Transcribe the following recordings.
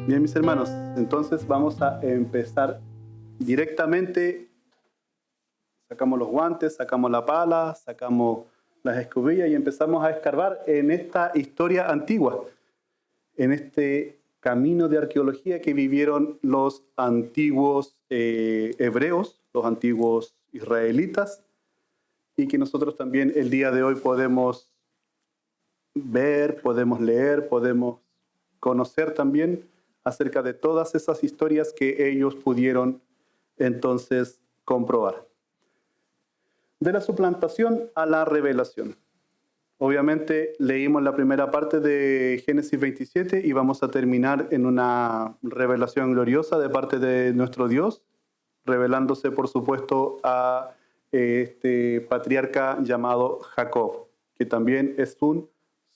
Bien, mis hermanos, entonces vamos a empezar directamente. Sacamos los guantes, sacamos la pala, sacamos las escobillas y empezamos a escarbar en esta historia antigua, en este camino de arqueología que vivieron los antiguos hebreos, los antiguos israelitas, y que nosotros también el día de hoy podemos ver, podemos leer, podemos conocer también acerca de todas esas historias que ellos pudieron entonces comprobar. De la suplantación a la revelación. Obviamente leímos la primera parte de Génesis 27 y vamos a terminar en una revelación gloriosa de parte de nuestro Dios, revelándose por supuesto a este patriarca llamado Jacob, que también es un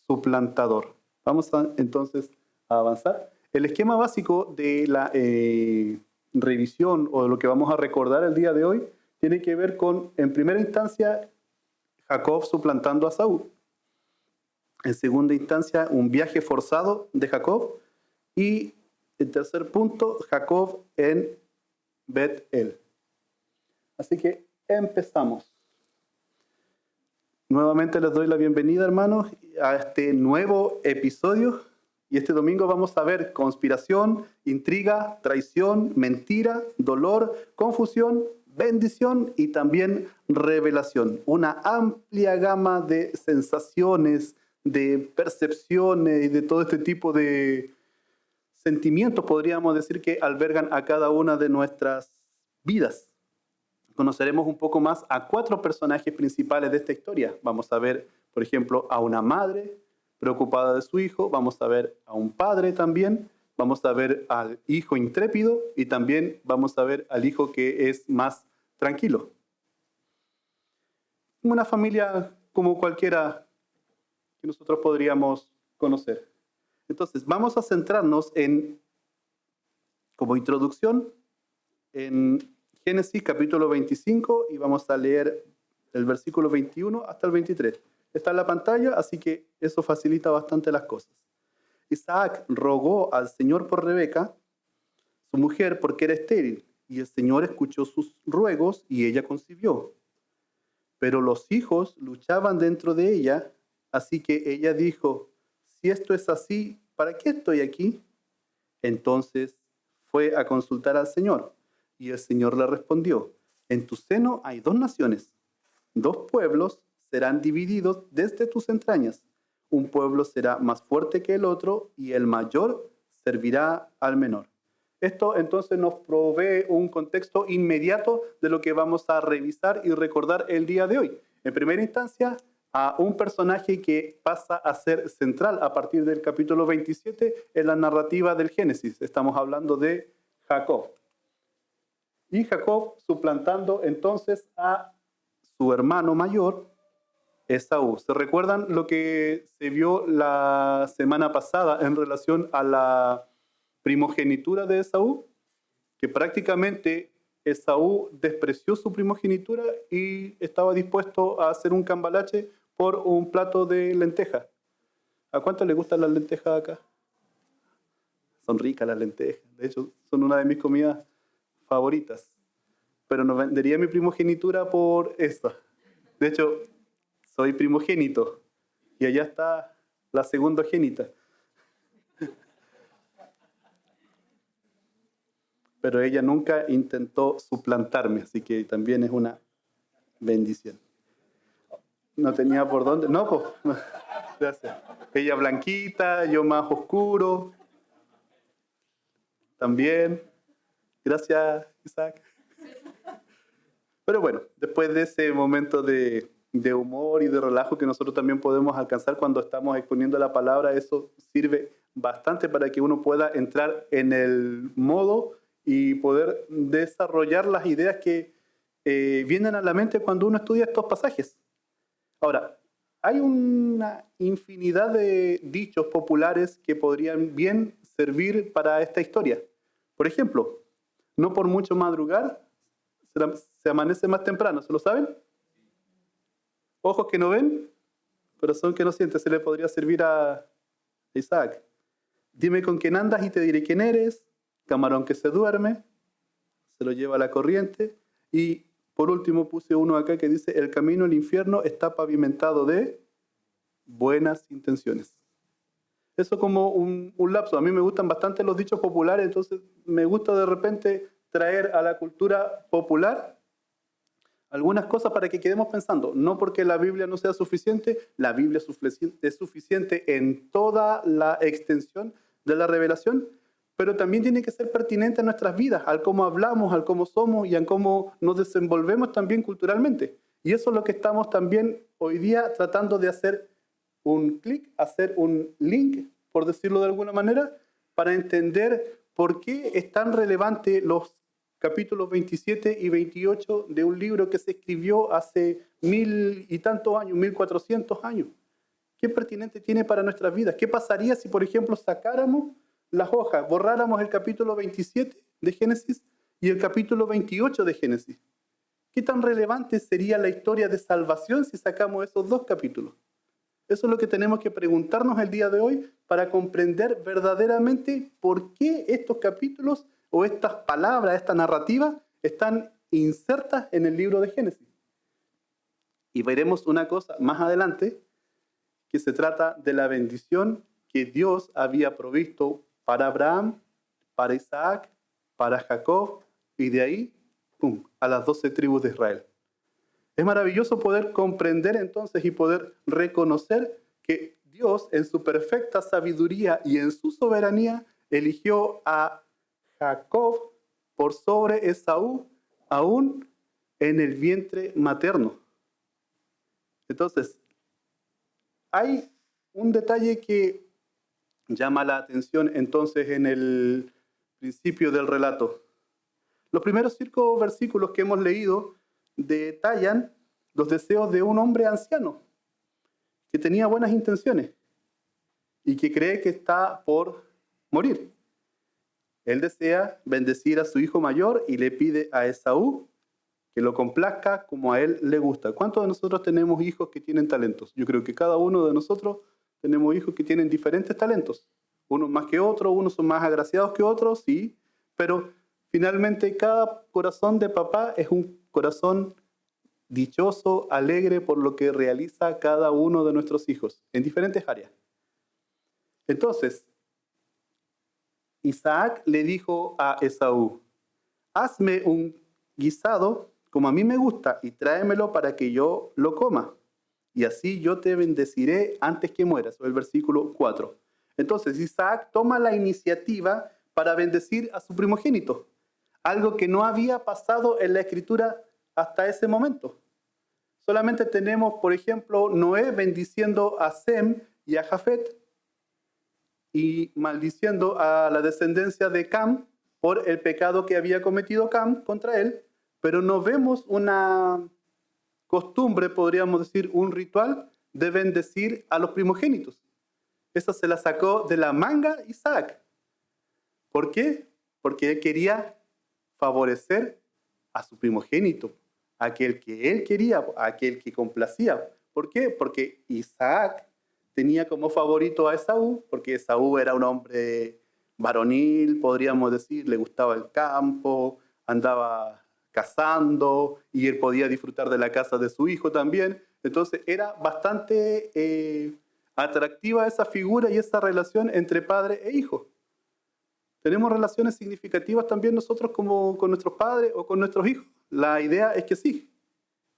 suplantador. Vamos entonces a avanzar. El esquema básico de la revisión o de lo que vamos a recordar el día de hoy tiene que ver con, en primera instancia, Jacob suplantando a Saúl. En segunda instancia, un viaje forzado de Jacob. Y en tercer punto, Jacob en Bet-El. Así que empezamos. Nuevamente les doy la bienvenida, hermanos, a este nuevo episodio. Y este domingo vamos a ver conspiración, intriga, traición, mentira, dolor, confusión, bendición y también revelación. Una amplia gama de sensaciones, de percepciones y de todo este tipo de sentimientos, podríamos decir, que albergan a cada una de nuestras vidas. Conoceremos un poco más a 4 personajes principales de esta historia. Vamos a ver, por ejemplo, a una madre preocupada de su hijo, vamos a ver a un padre también, vamos a ver al hijo intrépido y también vamos a ver al hijo que es más tranquilo. Una familia como cualquiera que nosotros podríamos conocer. Entonces, vamos a centrarnos como introducción, en Génesis capítulo 25 y vamos a leer el versículo 21 hasta el 23. Está en la pantalla, así que eso facilita bastante las cosas. Isaac rogó al Señor por Rebeca, su mujer, porque era estéril, y el Señor escuchó sus ruegos y ella concibió. Pero los hijos luchaban dentro de ella, así que ella dijo, si esto es así, ¿para qué estoy aquí? Entonces fue a consultar al Señor, y el Señor le respondió, en tu seno hay 2 naciones, 2 pueblos serán divididos desde tus entrañas. Un pueblo será más fuerte que el otro, y el mayor servirá al menor. Esto entonces nos provee un contexto inmediato de lo que vamos a revisar y recordar el día de hoy. En primera instancia, a un personaje que pasa a ser central a partir del capítulo 27 en la narrativa del Génesis. Estamos hablando de Jacob. Y Jacob suplantando entonces a su hermano mayor, Esaú. ¿Se recuerdan lo que se vio la semana pasada en relación a la primogenitura de Esaú? Que prácticamente Esaú despreció su primogenitura y estaba dispuesto a hacer un cambalache por un plato de lentejas. ¿A cuánto le gustan las lentejas acá? Son ricas las lentejas. De hecho, son una de mis comidas favoritas. Pero no vendería mi primogenitura por esta. De hecho, soy primogénito. Y allá está la segundogénita. Pero ella nunca intentó suplantarme, así que también es una bendición. No tenía por dónde. No, pues. Gracias. Ella blanquita, yo más oscuro. También. Gracias, Isaac. Pero bueno, después de ese momento de humor y de relajo que nosotros también podemos alcanzar cuando estamos exponiendo la palabra, eso sirve bastante para que uno pueda entrar en el modo y poder desarrollar las ideas que vienen a la mente cuando uno estudia estos pasajes. Ahora, hay una infinidad de dichos populares que podrían bien servir para esta historia. Por ejemplo, no por mucho madrugar, se amanece más temprano, ¿se lo saben? Ojos que no ven, corazón que no siente, se le podría servir a Isaac. Dime con quién andas y te diré quién eres. Camarón que se duerme, se lo lleva a la corriente. Y por último puse uno acá que dice, el camino al infierno está pavimentado de buenas intenciones. Eso como un lapso. A mí me gustan bastante los dichos populares, entonces me gusta de repente traer a la cultura popular algunas cosas para que quedemos pensando. No porque la Biblia no sea suficiente, la Biblia es suficiente en toda la extensión de la revelación, pero también tiene que ser pertinente a nuestras vidas, al cómo hablamos, al cómo somos y a cómo nos desenvolvemos también culturalmente. Y eso es lo que estamos también hoy día tratando de hacer un clic, hacer un link, por decirlo de alguna manera, para entender por qué es tan relevante los capítulos 27 y 28 de un libro que se escribió hace 1000 y tantos años, 1400 años. ¿Qué pertinente tiene para nuestras vidas? ¿Qué pasaría si, por ejemplo, sacáramos las hojas, borráramos el capítulo 27 de Génesis y el capítulo 28 de Génesis? ¿Qué tan relevante sería la historia de salvación si sacamos esos dos capítulos? Eso es lo que tenemos que preguntarnos el día de hoy para comprender verdaderamente por qué estos capítulos o estas palabras, esta narrativa, están insertas en el libro de Génesis. Y veremos una cosa más adelante, que se trata de la bendición que Dios había provisto para Abraham, para Isaac, para Jacob, y de ahí, ¡pum!, a las 12 tribus de Israel. Es maravilloso poder comprender entonces y poder reconocer que Dios en su perfecta sabiduría y en su soberanía eligió a Jacob por sobre Esaú, aún en el vientre materno. Entonces, hay un detalle que llama la atención entonces en el principio del relato. Los primeros 5 versículos que hemos leído detallan los deseos de un hombre anciano que tenía buenas intenciones y que cree que está por morir. Él desea bendecir a su hijo mayor y le pide a Esaú que lo complazca como a él le gusta. ¿Cuántos de nosotros tenemos hijos que tienen talentos? Yo creo que cada uno de nosotros tenemos hijos que tienen diferentes talentos. Unos más que otros, unos son más agraciados que otros, sí, pero finalmente cada corazón de papá es un corazón dichoso, alegre por lo que realiza cada uno de nuestros hijos en diferentes áreas. Entonces, Isaac le dijo a Esaú, hazme un guisado como a mí me gusta y tráemelo para que yo lo coma. Y así yo te bendeciré antes que mueras. O el versículo 4. Entonces Isaac toma la iniciativa para bendecir a su primogénito. Algo que no había pasado en la escritura hasta ese momento. Solamente tenemos, por ejemplo, Noé bendiciendo a Sem y a Jafet y maldiciendo a la descendencia de Cam por el pecado que había cometido Cam contra él, pero no vemos una costumbre, podríamos decir, un ritual de bendecir a los primogénitos. Esa se la sacó de la manga Isaac. ¿Por qué? Porque él quería favorecer a su primogénito, aquel que él quería, aquel que complacía. ¿Por qué? Porque Isaac tenía como favorito a Esaú, porque Esaú era un hombre varonil, podríamos decir, le gustaba el campo, andaba cazando y él podía disfrutar de la casa de su hijo también. Entonces era bastante atractiva esa figura y esa relación entre padre e hijo. ¿Tenemos relaciones significativas también nosotros como con nuestros padres o con nuestros hijos? La idea es que sí,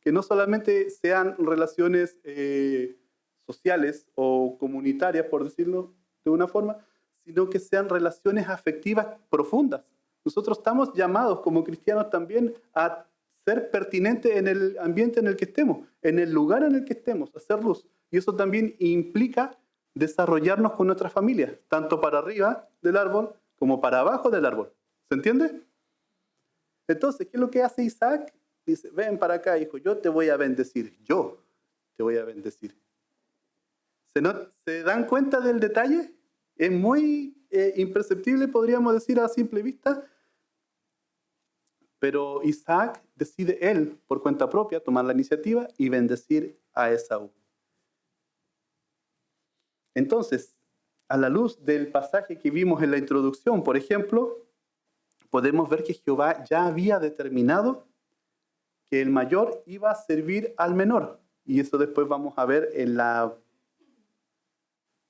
que no solamente sean relaciones sociales o comunitarias, por decirlo de una forma, sino que sean relaciones afectivas profundas. Nosotros estamos llamados como cristianos también a ser pertinentes en el ambiente en el que estemos, en el lugar en el que estemos, hacer luz. Y eso también implica desarrollarnos con nuestras familias, tanto para arriba del árbol como para abajo del árbol. ¿Se entiende? Entonces, ¿qué es lo que hace Isaac? Dice, ven para acá, hijo, yo te voy a bendecir. Yo te voy a bendecir. ¿Se dan cuenta del detalle? Es muy imperceptible, podríamos decir a simple vista, pero Isaac decide él, por cuenta propia, tomar la iniciativa y bendecir a Esaú. Entonces, a la luz del pasaje que vimos en la introducción, por ejemplo, podemos ver que Jehová ya había determinado que el mayor iba a servir al menor. Y eso después vamos a ver en la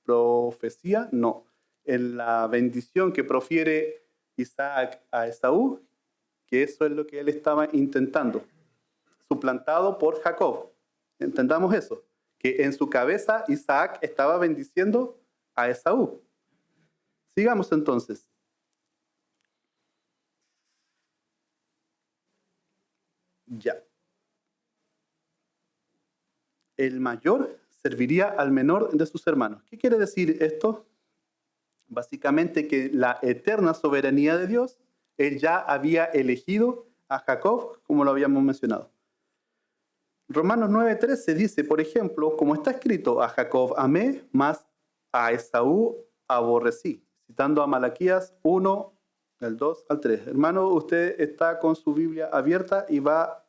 profecía, no, en la bendición que profiere Isaac a Esaú, que eso es lo que él estaba intentando, suplantado por Jacob. Entendamos eso, que en su cabeza Isaac estaba bendiciendo a Esaú. Sigamos entonces. Ya. El mayor serviría al menor de sus hermanos. ¿Qué quiere decir esto? Básicamente que la eterna soberanía de Dios, él ya había elegido a Jacob, como lo habíamos mencionado. Romanos 9:13 dice, por ejemplo, como está escrito, a Jacob amé, mas a Esaú aborrecí, citando a Malaquías 1, del 2 al 3. Hermano, usted está con su Biblia abierta y va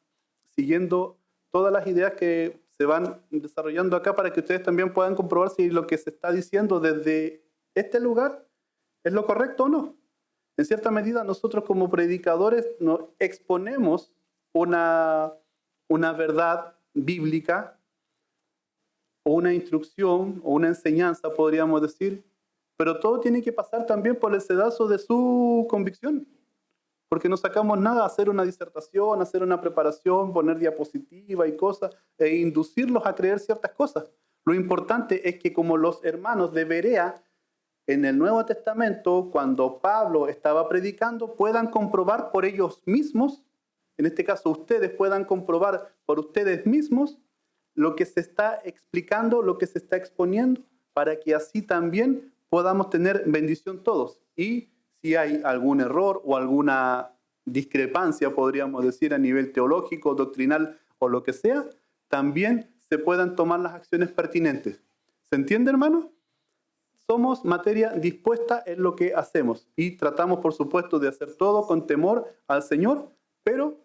siguiendo todas las ideas que se van desarrollando acá para que ustedes también puedan comprobar si lo que se está diciendo desde este lugar es lo correcto o no. En cierta medida, nosotros como predicadores nos exponemos una verdad bíblica o una instrucción o una enseñanza, podríamos decir, pero todo tiene que pasar también por el sedazo de su convicción, porque no sacamos nada hacer una disertación, hacer una preparación, poner diapositiva y cosas e inducirlos a creer ciertas cosas. Lo importante es que como los hermanos de Berea en el Nuevo Testamento, cuando Pablo estaba predicando, puedan comprobar por ellos mismos, en este caso ustedes puedan comprobar por ustedes mismos lo que se está explicando, lo que se está exponiendo, para que así también podamos tener bendición todos. Y si hay algún error o alguna discrepancia, podríamos decir, a nivel teológico, doctrinal o lo que sea, también se puedan tomar las acciones pertinentes. ¿Se entiende, hermano? Somos materia dispuesta en lo que hacemos y tratamos, por supuesto, de hacer todo con temor al Señor, pero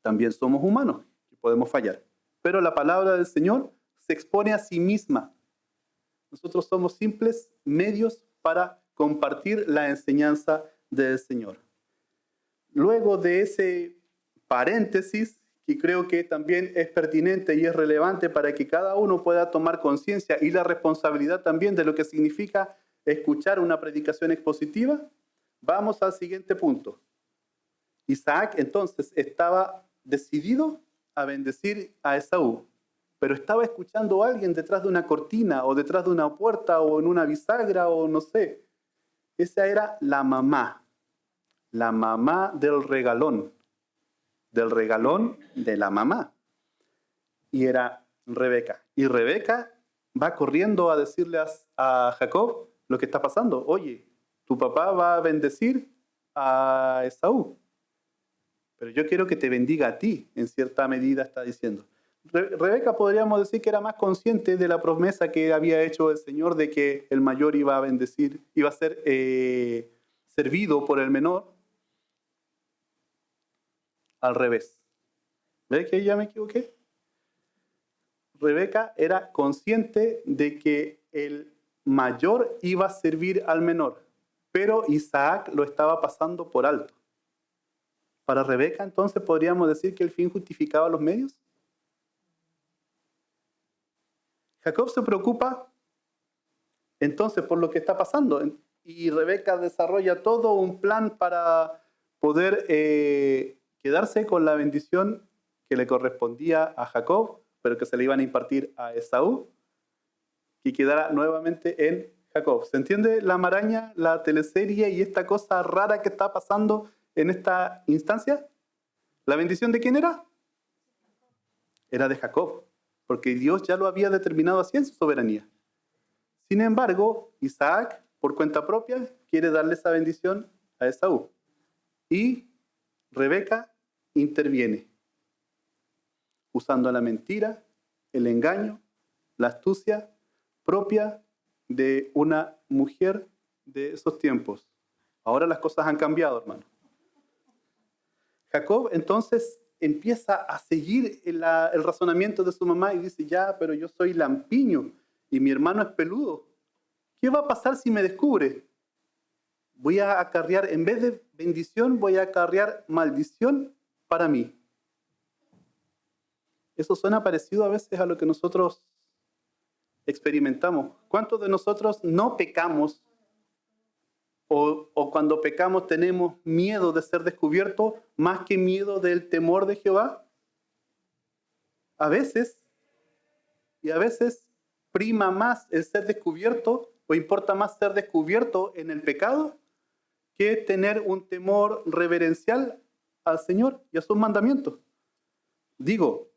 también somos humanos y podemos fallar. Pero la palabra del Señor se expone a sí misma. Nosotros somos simples medios para compartir la enseñanza del Señor. Luego de ese paréntesis, que creo que también es pertinente y es relevante para que cada uno pueda tomar conciencia y la responsabilidad también de lo que significa escuchar una predicación expositiva, vamos al siguiente punto. Isaac entonces estaba decidido a bendecir a Esaú, pero estaba escuchando a alguien detrás de una cortina o detrás de una puerta o en una bisagra o no sé. Esa era la mamá del regalón de la mamá. Y era Rebeca. Y Rebeca va corriendo a decirle a Jacob lo que está pasando. Oye, tu papá va a bendecir a Esaú, pero yo quiero que te bendiga a ti, en cierta medida está diciendo. Rebeca podríamos decir que era más consciente de la promesa que había hecho el Señor de que el mayor iba a bendecir, iba a ser servido por el menor. Al revés. ¿Ves que ya me equivoqué? Rebeca era consciente de que el mayor iba a servir al menor, pero Isaac lo estaba pasando por alto. Para Rebeca, entonces, podríamos decir que el fin justificaba los medios. Jacob se preocupa entonces por lo que está pasando y Rebeca desarrolla todo un plan para poder quedarse con la bendición que le correspondía a Jacob, pero que se le iban a impartir a Esaú, y quedara nuevamente en Jacob. ¿Se entiende la maraña, la teleserie y esta cosa rara que está pasando en esta instancia? ¿La bendición de quién era? Era de Jacob, porque Dios ya lo había determinado así en su soberanía. Sin embargo, Isaac, por cuenta propia, quiere darle esa bendición a Esaú. Y Rebeca interviene, usando la mentira, el engaño, la astucia propia de una mujer de esos tiempos. Ahora las cosas han cambiado, hermano. Jacob entonces empieza a seguir el razonamiento de su mamá y dice, ya, pero yo soy lampiño y mi hermano es peludo. ¿qué va a pasar si me descubre? Voy a acarrear, en vez de bendición, voy a acarrear maldición para mí. Eso suena parecido a veces a lo que nosotros experimentamos. ¿Cuántos de nosotros no pecamos o cuando pecamos tenemos miedo de ser descubiertos más que miedo del temor de Jehová? A veces, y a veces prima más el ser descubierto o importa más ser descubierto en el pecado que tener un temor reverencial al Señor y a sus mandamientos. Digo,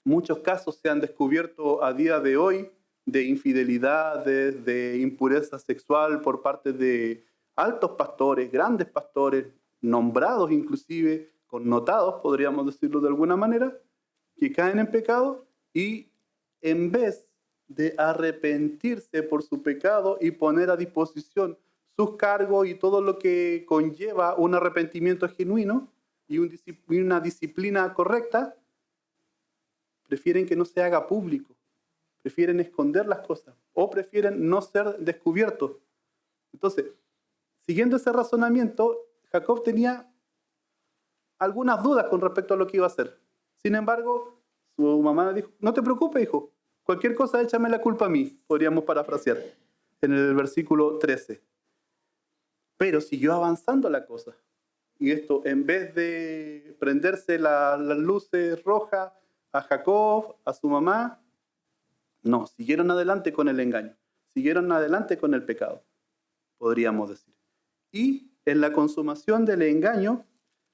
muchos casos se han descubierto a día de hoy de infidelidades, de impureza sexual por parte de altos pastores, grandes pastores, nombrados inclusive, connotados, podríamos decirlo de alguna manera, que caen en pecado y en vez de arrepentirse por su pecado y poner a disposición sus cargos y todo lo que conlleva un arrepentimiento genuino y una disciplina correcta, prefieren que no se haga público, prefieren esconder las cosas o prefieren no ser descubiertos. Entonces, siguiendo ese razonamiento, Jacob tenía algunas dudas con respecto a lo que iba a hacer. Sin embargo, su mamá le dijo, no te preocupes, hijo, cualquier cosa échame la culpa a mí, podríamos parafrasear en el versículo 13. Pero siguió avanzando la cosa. Y esto, en vez de prenderse las luces rojas a Jacob, a su mamá, no, siguieron adelante con el engaño, siguieron adelante con el pecado, podríamos decir. Y en la consumación del engaño,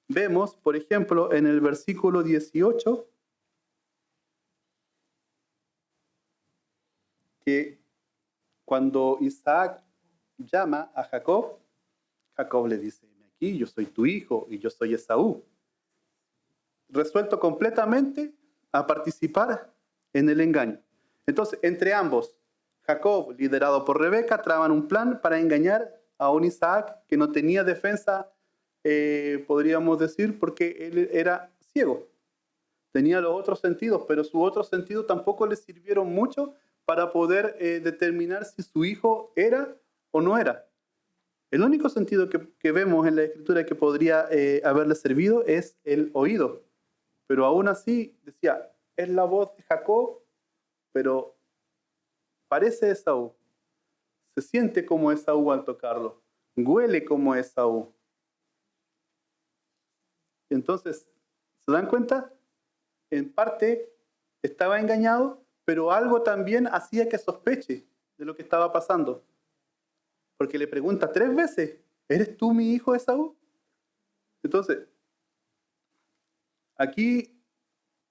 vemos, por ejemplo, en el versículo 18, que cuando Isaac llama a Jacob, Jacob le dice, aquí yo soy tu hijo y yo soy Esaú. Resuelto completamente a participar en el engaño. Entonces, entre ambos, Jacob, liderado por Rebeca, traban un plan para engañar a un Isaac que no tenía defensa, podríamos decir, porque él era ciego. Tenía los otros sentidos, pero sus otros sentidos tampoco le sirvieron mucho para poder determinar si su hijo era o no era. El único sentido que vemos en la Escritura que podría haberle servido es el oído. Pero aún así decía, es la voz de Jacob, pero parece Esaú. Se siente como Esaú al tocarlo. Huele como Esaú. Entonces, ¿se dan cuenta? En parte estaba engañado, pero algo también hacía que sospeche de lo que estaba pasando. Porque le pregunta 3 veces, ¿eres tú mi hijo Esaú? Entonces, aquí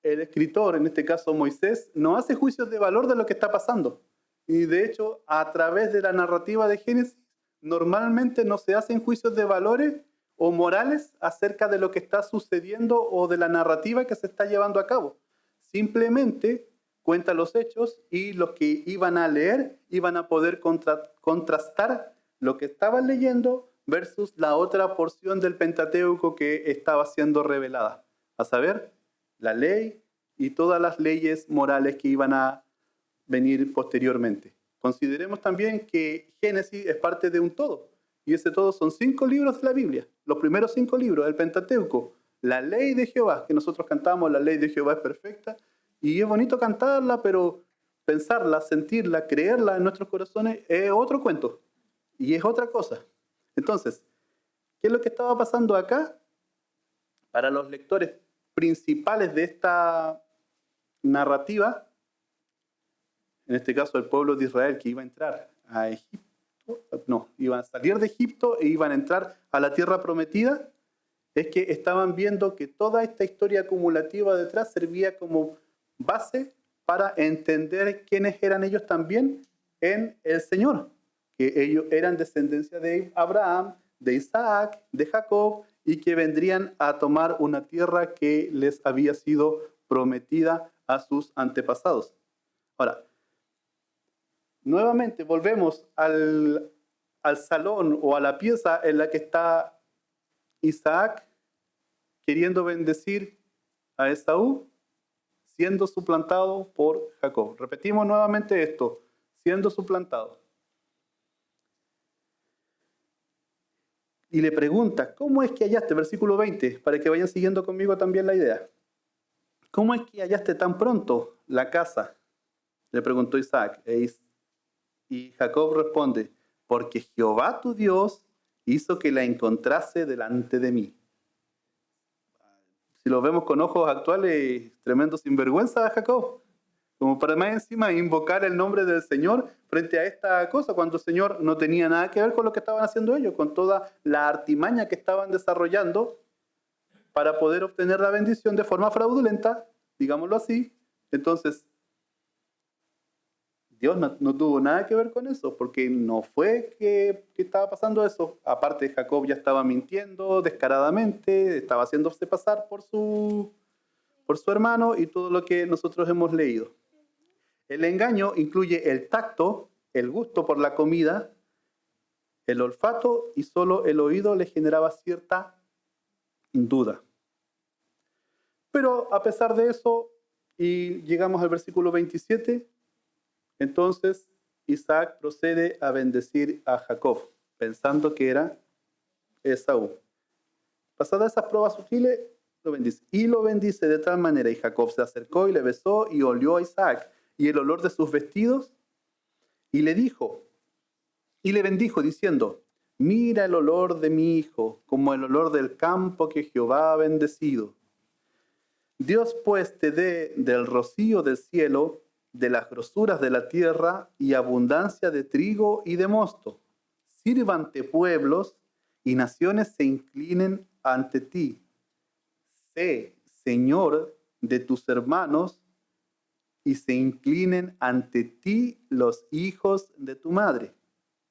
el escritor, en este caso Moisés, no hace juicios de valor de lo que está pasando. Y de hecho, a través de la narrativa de Génesis, normalmente no se hacen juicios de valores o morales acerca de lo que está sucediendo o de la narrativa que se está llevando a cabo. Simplemente cuenta los hechos y los que iban a leer iban a poder contrastar lo que estaban leyendo versus la otra porción del Pentateuco que estaba siendo revelada. A saber, la ley y todas las leyes morales que iban a venir posteriormente. Consideremos también que Génesis es parte de un todo, y ese todo son 5 libros de la Biblia, los primeros 5 libros del Pentateuco, la ley de Jehová, que nosotros cantamos, la ley de Jehová es perfecta, y es bonito cantarla, pero pensarla, sentirla, creerla en nuestros corazones es otro cuento, y es otra cosa. Entonces, ¿qué es lo que estaba pasando acá? Para los lectores principales de esta narrativa, en este caso el pueblo de Israel que iba a entrar a Egipto, iban a salir de Egipto e iban a entrar a la tierra prometida, es que estaban viendo que toda esta historia acumulativa detrás servía como base para entender quiénes eran ellos también en el Señor, que ellos eran descendencia de Abraham, de Isaac, de Jacob, y que vendrían a tomar una tierra que les había sido prometida a sus antepasados. Ahora, nuevamente volvemos al salón o a la pieza en la que está Isaac queriendo bendecir a Esaú, siendo suplantado por Jacob. Repetimos nuevamente esto, siendo suplantado. y le pregunta, ¿cómo es que hallaste? Versículo 20, para que vayan siguiendo conmigo también la idea. ¿Cómo es que hallaste tan pronto la casa? Le preguntó Isaac. Y Jacob responde, porque Jehová tu Dios hizo que la encontrase delante de mí. Si lo vemos con ojos actuales, tremendo sinvergüenza Jacob. Como para más encima invocar el nombre del Señor frente a esta cosa, cuando el Señor no tenía nada que ver con lo que estaban haciendo ellos, con toda la artimaña que estaban desarrollando para poder obtener la bendición de forma fraudulenta, digámoslo así. Entonces, Dios no tuvo nada que ver con eso, porque no fue que estaba pasando eso. Aparte, Jacob ya estaba mintiendo descaradamente, estaba haciéndose pasar por su hermano y todo lo que nosotros hemos leído. El engaño incluye el tacto, el gusto por la comida, el olfato y solo el oído le generaba cierta duda. Pero a pesar de eso, y llegamos al versículo 27, entonces Isaac procede a bendecir a Jacob, pensando que era Esaú. Pasadas esas pruebas sutiles, lo bendice. Y lo bendice de tal manera, y Jacob se acercó y le besó y olió a Isaac, y el olor de sus vestidos, y le dijo, y le bendijo diciendo, mira el olor de mi hijo, como el olor del campo que Jehová ha bendecido. Dios pues te dé del rocío del cielo, de las grosuras de la tierra y abundancia de trigo y de mosto. Sírvante pueblos y naciones se inclinen ante ti. Sé Señor de tus hermanos y se inclinen ante ti los hijos de tu madre.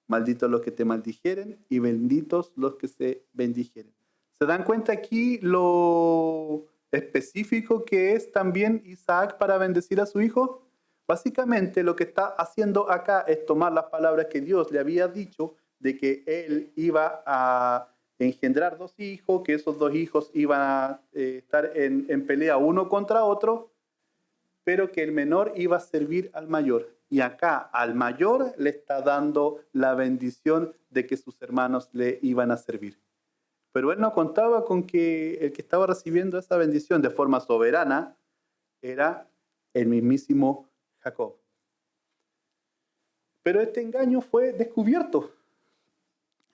Malditos los que te maldijeren y benditos los que se bendijeren. ¿Se dan cuenta aquí lo específico que es también Isaac para bendecir a su hijo? Básicamente lo que está haciendo acá es tomar las palabras que Dios le había dicho de que él iba a engendrar dos hijos, que esos dos hijos iban a estar en pelea uno contra otro, pero que el menor iba a servir al mayor. Y acá al mayor le está dando la bendición de que sus hermanos le iban a servir. Pero él no contaba con que el que estaba recibiendo esa bendición de forma soberana era el mismísimo Jacob. Pero este engaño fue descubierto.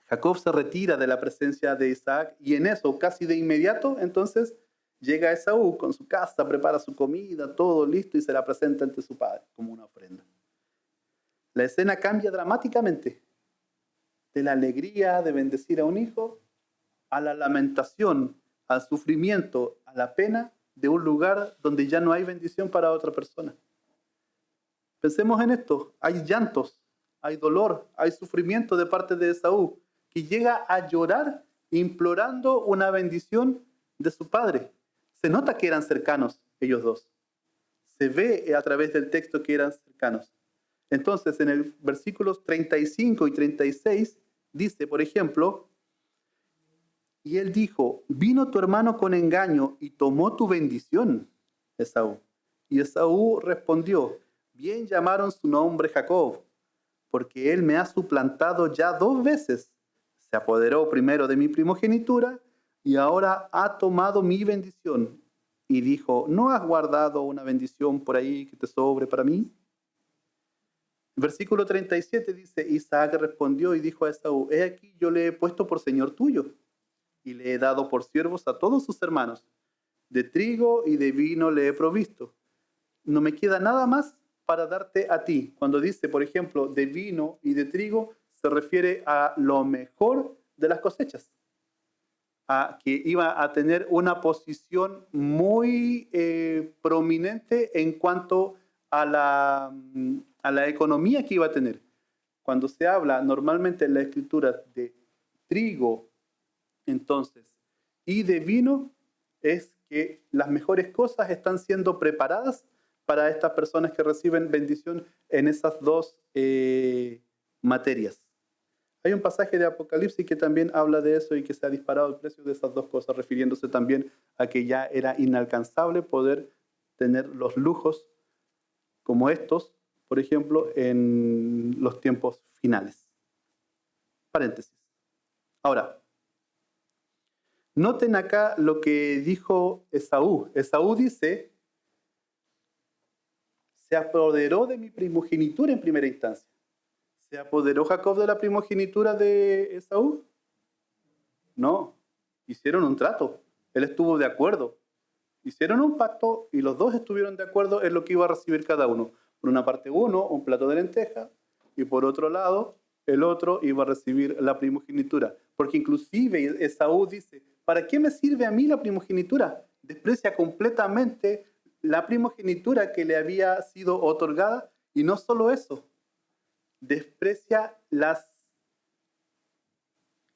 Jacob se retira de la presencia de Isaac y en eso, casi de inmediato, entonces llega Esaú con su casa, prepara su comida, todo listo y se la presenta ante su padre como una ofrenda. La escena cambia dramáticamente de la alegría de bendecir a un hijo a la lamentación, al sufrimiento, a la pena de un lugar donde ya no hay bendición para otra persona. Pensemos en esto, hay llantos, hay dolor, hay sufrimiento de parte de Esaú, que llega a llorar implorando una bendición de su padre. Se nota que eran cercanos ellos dos. Se ve a través del texto que eran cercanos. Entonces, en el versículos 35 y 36 dice, por ejemplo, y él dijo, vino tu hermano con engaño y tomó tu bendición, Esaú. Y Esaú respondió, bien llamaron su nombre Jacob, porque él me ha suplantado ya 2 veces. Se apoderó primero de mi primogenitura y ahora ha tomado mi bendición. Y dijo, ¿no has guardado una bendición por ahí que te sobre para mí? Versículo 37 dice, Isaac respondió y dijo a Esaú, he aquí yo le he puesto por señor tuyo y le he dado por siervos a todos sus hermanos. De trigo y de vino le he provisto. No me queda nada más para darte a ti. Cuando dice, por ejemplo, de vino y de trigo, se refiere a lo mejor de las cosechas, a que iba a tener una posición muy prominente en cuanto a la economía que iba a tener. Cuando se habla normalmente en la escritura de trigo, entonces, y de vino, es que las mejores cosas están siendo preparadas para estas personas que reciben bendición en esas dos materias. Hay un pasaje de Apocalipsis que también habla de eso y que se ha disparado el precio de esas dos cosas, refiriéndose también a que ya era inalcanzable poder tener los lujos como estos, por ejemplo, en los tiempos finales. Paréntesis. Ahora, Noten acá lo que dijo Esaú. Esaú dice, se apoderó de mi primogenitura en primera instancia. ¿Se apoderó Jacob de la primogenitura de Esaú? No, hicieron un trato. Él estuvo de acuerdo. Hicieron un pacto y los dos estuvieron de acuerdo en lo que iba a recibir cada uno. Por una parte uno, un plato de lenteja, y por otro lado, el otro iba a recibir la primogenitura. Porque inclusive Esaú dice, ¿para qué me sirve a mí la primogenitura? Desprecia completamente la primogenitura que le había sido otorgada, y no solo eso, desprecia las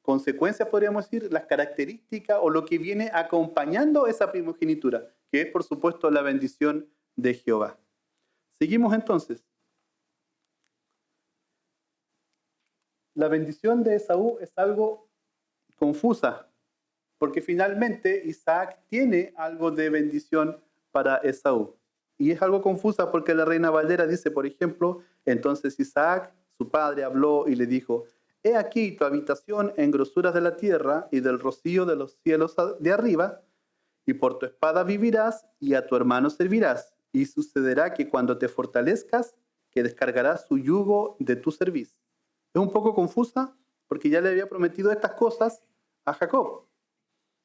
consecuencias, podríamos decir, las características o lo que viene acompañando esa primogenitura, que es por supuesto la bendición de Jehová. Seguimos entonces. La bendición de Esaú es algo confusa, porque finalmente Isaac tiene algo de bendición para Esaú. Y es algo confusa porque la Reina Valera dice, por ejemplo, entonces Isaac, su padre, habló y le dijo, he aquí tu habitación en grosuras de la tierra y del rocío de los cielos de arriba, y por tu espada vivirás y a tu hermano servirás. Y sucederá que cuando te fortalezcas, que descargarás su yugo de tu servicio. Es un poco confusa porque ya le había prometido estas cosas a Jacob,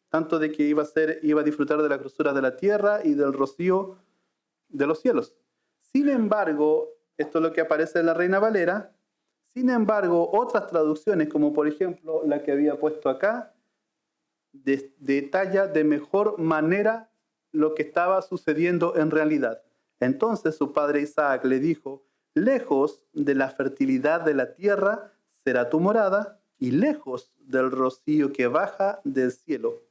tanto de que iba a disfrutar de las grosuras de la tierra y del rocío de los cielos. Sin embargo, esto es lo que aparece en la Reina Valera. Sin embargo, otras traducciones, como por ejemplo la que había puesto acá, detalla de mejor manera lo que estaba sucediendo en realidad. Entonces su padre Isaac le dijo, lejos de la fertilidad de la tierra será tu morada, y lejos del rocío que baja del cielo.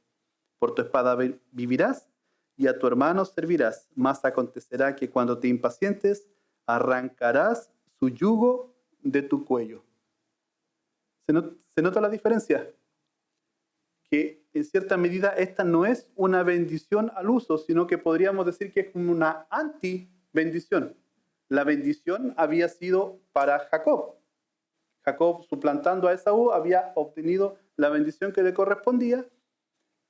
Por tu espada vivirás, y a tu hermano servirás. Mas acontecerá que cuando te impacientes, arrancarás su yugo de tu cuello. ¿Se nota la diferencia? Que en cierta medida esta no es una bendición al uso, sino que podríamos decir que es una anti-bendición. La bendición había sido para Jacob. Jacob, suplantando a Esaú, había obtenido la bendición que le correspondía,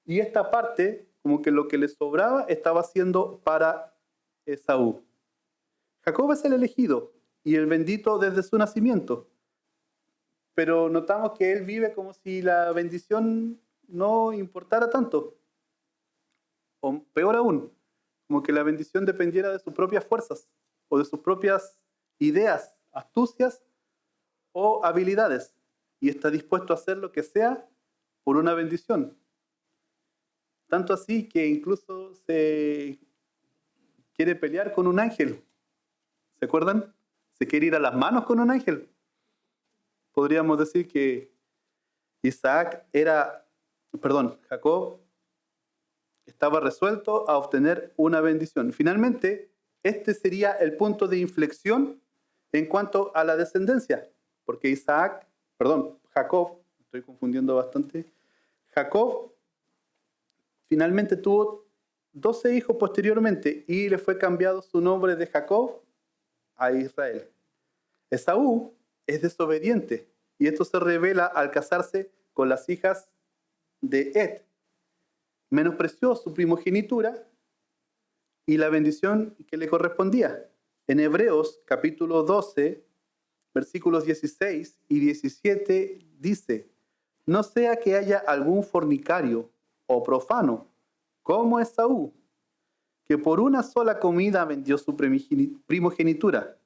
y esta parte, como que lo que le sobraba, estaba siendo para Esaú. Jacob es el elegido y el bendito desde su nacimiento, pero notamos que él vive como si la bendición no importara tanto, o peor aún, como que la bendición dependiera de sus propias fuerzas o de sus propias ideas, astucias o habilidades, y está dispuesto a hacer lo que sea por una bendición. Tanto así que incluso se quiere pelear con un ángel. ¿Se acuerdan? Se quiere ir a las manos con un ángel. Podríamos decir que Jacob estaba resuelto a obtener una bendición. Finalmente, este sería el punto de inflexión en cuanto a la descendencia, porque Jacob, estoy confundiendo bastante, Jacob finalmente tuvo 12 hijos posteriormente y le fue cambiado su nombre de Jacob a Israel. Esaú es desobediente y esto se revela al casarse con las hijas de Et. Menospreció su primogenitura y la bendición que le correspondía. En Hebreos capítulo 12, versículos 16 y 17 dice, no sea que haya algún fornicario o profano, como Esaú, que por una sola comida vendió su primogenitura.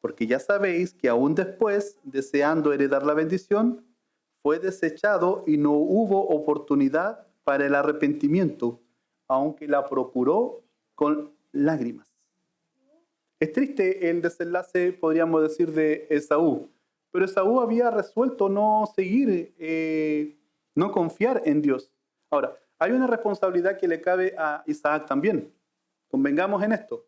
Porque ya sabéis que aún después, deseando heredar la bendición, fue desechado y no hubo oportunidad para el arrepentimiento, aunque la procuró con lágrimas. Es triste el desenlace, podríamos decir, de Esaú, pero Esaú había resuelto no seguir, no confiar en Dios. Ahora, hay una responsabilidad que le cabe a Isaac también. Convengamos en esto.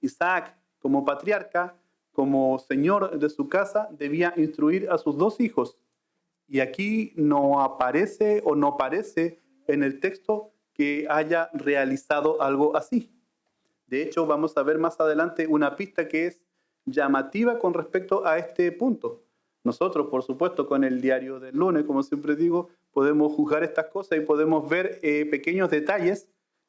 Isaac, como patriarca, como señor de su casa, debía instruir a sus dos hijos. Y aquí no aparece o no parece en el texto que haya realizado algo así. De hecho, vamos a ver más adelante una pista que es llamativa con respecto a este punto. Nosotros, por supuesto, con el diario del lunes, como siempre digo, podemos juzgar estas cosas y podemos ver pequeños detalles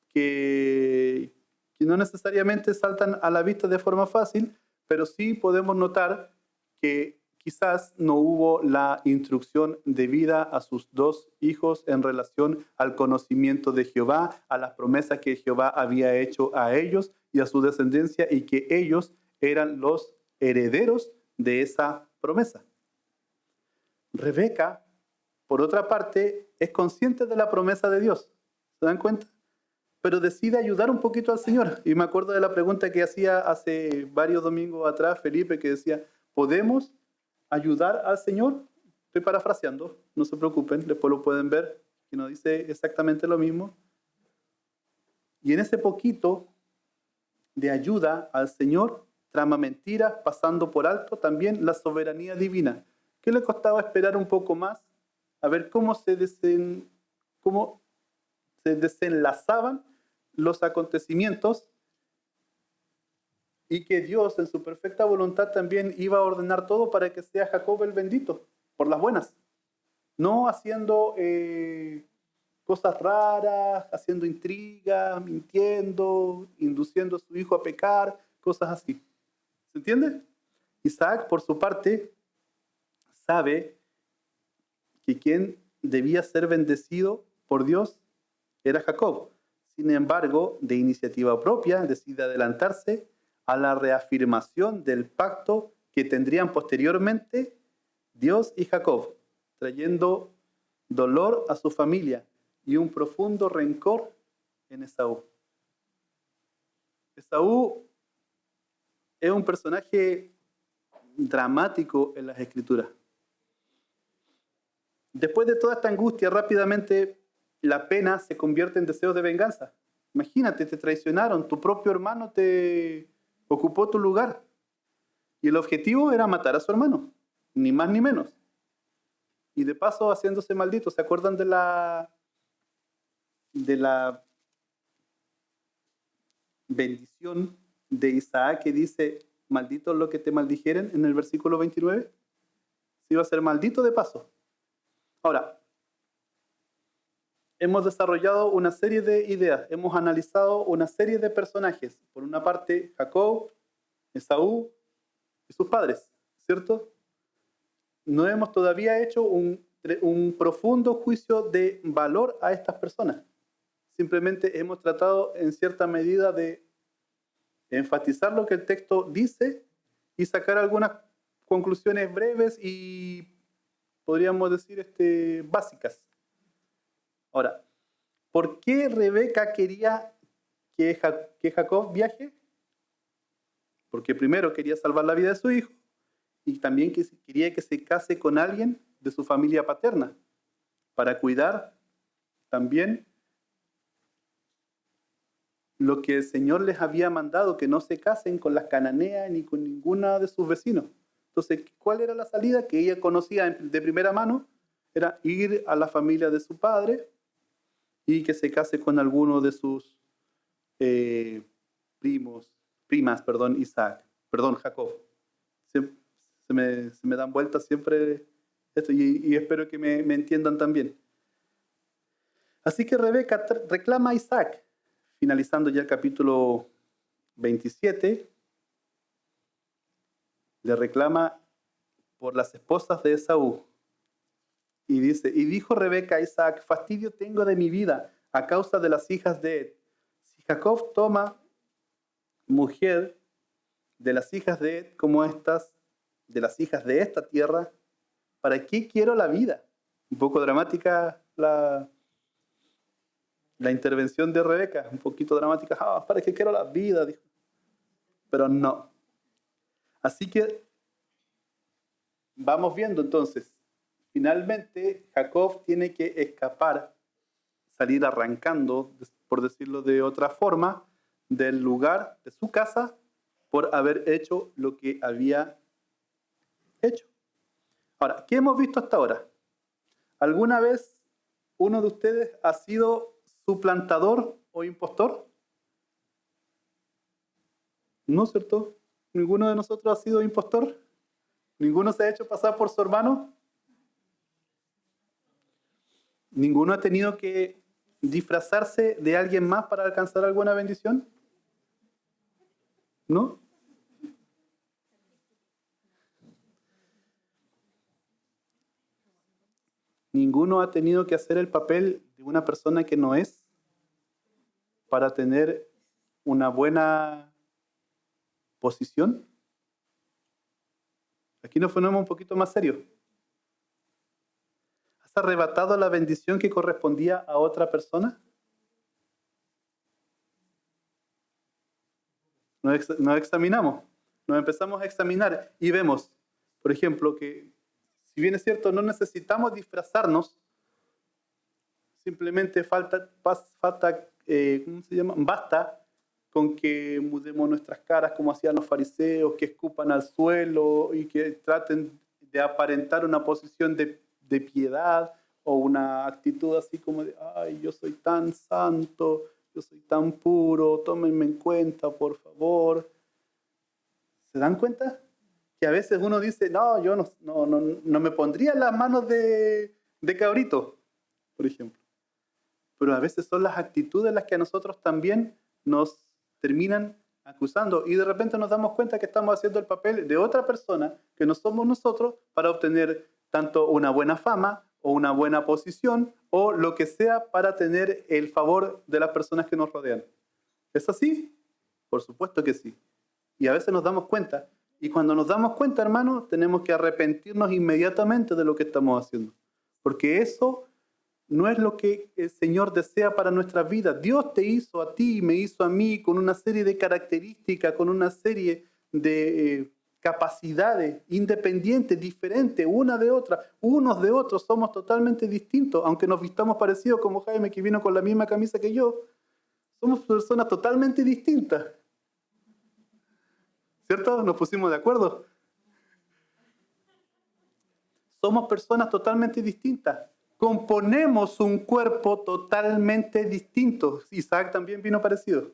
que no necesariamente saltan a la vista de forma fácil, pero sí podemos notar que quizás no hubo la instrucción debida a sus dos hijos en relación al conocimiento de Jehová, a las promesas que Jehová había hecho a ellos y a su descendencia, y que ellos eran los herederos de esa promesa. Rebeca, por otra parte, es consciente de la promesa de Dios. ¿Se dan cuenta? Pero decide ayudar un poquito al Señor. Y me acuerdo de la pregunta que hacía hace varios domingos atrás Felipe, que decía, ¿podemos ayudar al Señor? Estoy parafraseando, no se preocupen, después lo pueden ver, que no dice exactamente lo mismo. Y en ese poquito de ayuda al Señor, trama mentiras, pasando por alto también la soberanía divina. ¿Qué le costaba esperar un poco más? A ver cómo se desenlazaban los acontecimientos, y que Dios en su perfecta voluntad también iba a ordenar todo para que sea Jacob el bendito, por las buenas. No haciendo cosas raras, haciendo intrigas, mintiendo, induciendo a su hijo a pecar, cosas así. ¿Se entiende? Isaac, por su parte, sabe que quien debía ser bendecido por Dios era Jacob. Sin embargo, de iniciativa propia, decide adelantarse a la reafirmación del pacto que tendrían posteriormente Dios y Jacob, trayendo dolor a su familia y un profundo rencor en Esaú. Esaú es un personaje dramático en las Escrituras. Después de toda esta angustia, rápidamente la pena se convierte en deseos de venganza. Imagínate, te traicionaron, tu propio hermano te ocupó tu lugar. Y el objetivo era matar a su hermano, ni más ni menos. Y de paso haciéndose maldito. ¿Se acuerdan de la bendición de Isaac que dice, maldito lo que te maldijeren en el versículo 29? Se iba a ser maldito de paso. Ahora, hemos desarrollado una serie de ideas, hemos analizado una serie de personajes. Por una parte, Jacob, Esaú y sus padres, ¿cierto? No hemos todavía hecho un profundo juicio de valor a estas personas. Simplemente hemos tratado en cierta medida de enfatizar lo que el texto dice y sacar algunas conclusiones breves y podríamos decir básicas. Ahora, ¿por qué Rebeca quería que Jacob viaje? Porque primero quería salvar la vida de su hijo y también quería que se case con alguien de su familia paterna para cuidar también lo que el Señor les había mandado, que no se casen con las cananeas ni con ninguna de sus vecinos. Entonces, ¿cuál era la salida que ella conocía de primera mano? Era ir a la familia de su padre y que se case con alguno de sus Jacob. Se me dan vueltas siempre esto y espero que me entiendan también. Así que Rebeca reclama a Isaac, finalizando ya el capítulo 27, le reclama por las esposas de Esaú. Y dice, y dijo Rebeca a Isaac, fastidio tengo de mi vida a causa de las hijas de Ed. Si Jacob toma mujer de las hijas de Ed como estas, de las hijas de esta tierra, ¿para qué quiero la vida? Un poco dramática la intervención de Rebeca, un poquito dramática. ¿Para qué quiero la vida? Dijo. Pero no. Así que vamos viendo entonces. Finalmente, Jacob tiene que escapar, salir arrancando, por decirlo de otra forma, del lugar de su casa por haber hecho lo que había hecho. Ahora, ¿qué hemos visto hasta ahora? ¿Alguna vez uno de ustedes ha sido suplantador o impostor? ¿No es cierto? ¿Ninguno de nosotros ha sido impostor? ¿Ninguno se ha hecho pasar por su hermano? ¿Ninguno ha tenido que disfrazarse de alguien más para alcanzar alguna bendición? ¿No? ¿Ninguno ha tenido que hacer el papel de una persona que no es para tener una buena posición? Aquí nos ponemos un poquito más serios. ¿Has arrebatado la bendición que correspondía a otra persona? Nos examinamos, nos empezamos a examinar y vemos, por ejemplo, que si bien es cierto, no necesitamos disfrazarnos, simplemente basta con que mudemos nuestras caras como hacían los fariseos, que escupan al suelo y que traten de aparentar una posición de piedad o una actitud así como de, ay, yo soy tan santo, yo soy tan puro, tómenme en cuenta, por favor. ¿Se dan cuenta? Que a veces uno dice, no, yo no me pondría en las manos de cabrito, por ejemplo. Pero a veces son las actitudes las que a nosotros también nos terminan acusando y de repente nos damos cuenta que estamos haciendo el papel de otra persona que no somos nosotros para obtener tanto una buena fama o una buena posición o lo que sea para tener el favor de las personas que nos rodean. ¿Es así? Por supuesto que sí. Y a veces nos damos cuenta. Y cuando nos damos cuenta, hermano, tenemos que arrepentirnos inmediatamente de lo que estamos haciendo. Porque eso no es lo que el Señor desea para nuestras vidas. Dios te hizo a ti y me hizo a mí con una serie de características, con una serie de capacidades independientes, diferentes, una de otra. Unos de otros somos totalmente distintos, aunque nos vistamos parecidos como Jaime, que vino con la misma camisa que yo. Somos personas totalmente distintas. ¿Cierto? Nos pusimos de acuerdo. Somos personas totalmente distintas. Componemos un cuerpo totalmente distinto. Isaac también vino parecido.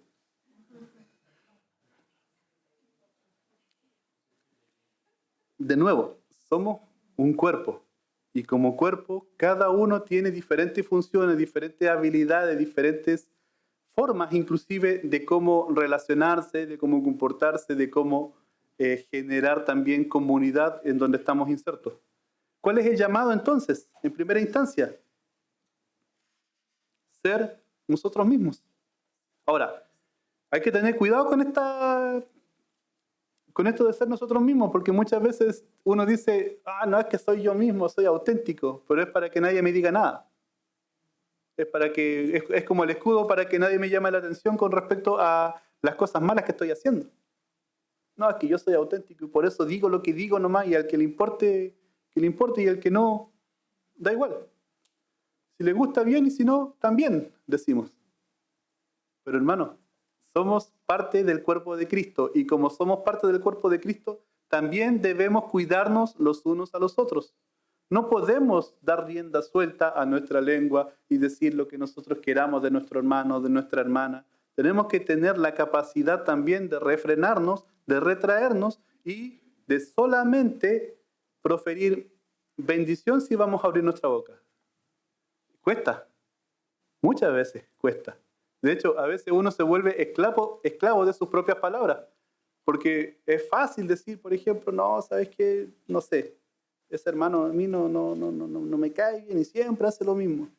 De nuevo, somos un cuerpo. Y como cuerpo, cada uno tiene diferentes funciones, diferentes habilidades, diferentes formas inclusive de cómo relacionarse, de cómo comportarse, de cómo generar también comunidad en donde estamos insertos. ¿Cuál es el llamado entonces? En primera instancia, ser nosotros mismos. Ahora, hay que tener cuidado con esto de ser nosotros mismos, porque muchas veces uno dice, no es que soy yo mismo, soy auténtico, pero es para que nadie me diga nada. Es como el escudo para que nadie me llame la atención con respecto a las cosas malas que estoy haciendo. No, es que yo soy auténtico y por eso digo lo que digo nomás y al que le importe y al que no, da igual. Si le gusta bien y si no, también decimos. Pero hermano, somos parte del cuerpo de Cristo y como somos parte del cuerpo de Cristo, también debemos cuidarnos los unos a los otros. No podemos dar rienda suelta a nuestra lengua y decir lo que nosotros queramos de nuestro hermano, de nuestra hermana. Tenemos que tener la capacidad también de refrenarnos, de retraernos y de solamente proferir bendición si vamos a abrir nuestra boca. Cuesta, muchas veces cuesta. De hecho, a veces uno se vuelve esclavo de sus propias palabras, porque es fácil decir, por ejemplo, no, ¿sabes qué? No sé, ese hermano a mí no me cae bien y siempre hace lo mismo.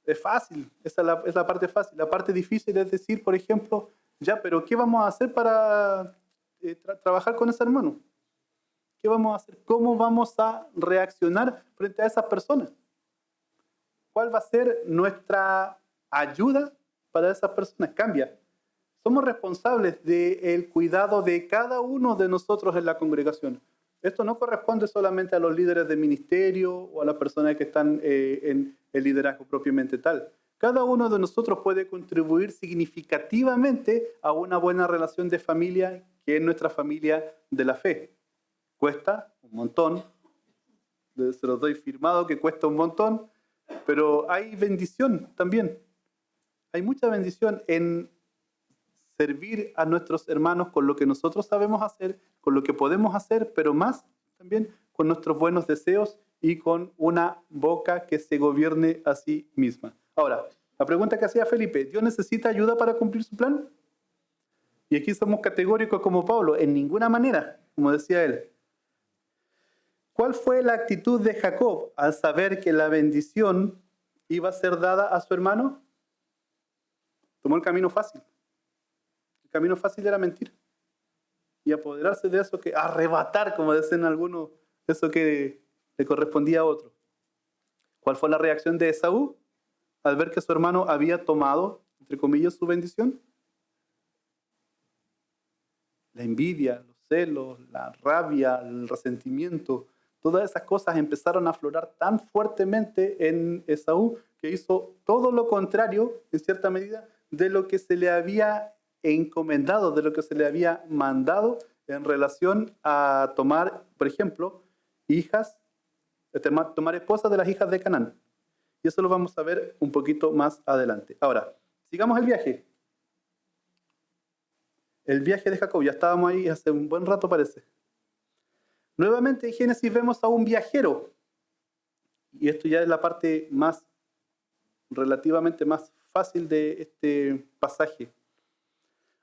Es fácil, esa es la parte fácil. La parte difícil es decir, por ejemplo, ya, pero ¿qué vamos a hacer para trabajar con ese hermano? ¿Qué vamos a hacer? ¿Cómo vamos a reaccionar frente a esas personas? ¿Cuál va a ser nuestra ayuda para esas personas? Cambia. Somos responsables del cuidado de cada uno de nosotros en la congregación. Esto no corresponde solamente a los líderes de ministerio o a las personas que están en el liderazgo propiamente tal. Cada uno de nosotros puede contribuir significativamente a una buena relación de familia, que es nuestra familia de la fe. Cuesta un montón, se los doy firmado que cuesta un montón, pero hay bendición también. Hay mucha bendición en servir a nuestros hermanos con lo que nosotros sabemos hacer, con lo que podemos hacer, pero más también con nuestros buenos deseos y con una boca que se gobierne a sí misma. Ahora, la pregunta que hacía Felipe, ¿Dios necesita ayuda para cumplir su plan? Y aquí somos categóricos como Pablo, en ninguna manera, como decía él. ¿Cuál fue la actitud de Jacob al saber que la bendición iba a ser dada a su hermano? Tomó el camino fácil. El camino fácil era mentir y apoderarse de eso, que arrebatar, como dicen algunos, eso que le correspondía a otro. ¿Cuál fue la reacción de Esaú al ver que su hermano había tomado, entre comillas, su bendición? La envidia, los celos, la rabia, el resentimiento, todas esas cosas empezaron a aflorar tan fuertemente en Esaú que hizo todo lo contrario, en cierta medida, de lo que se le había encomendado, de lo que se le había mandado en relación a tomar, por ejemplo, tomar esposas de las hijas de Canaán. Y eso lo vamos a ver un poquito más adelante. Ahora, sigamos el viaje. El viaje de Jacob, ya estábamos ahí hace un buen rato parece. Nuevamente en Génesis vemos a un viajero. Y esto ya es la parte relativamente más fácil de este pasaje.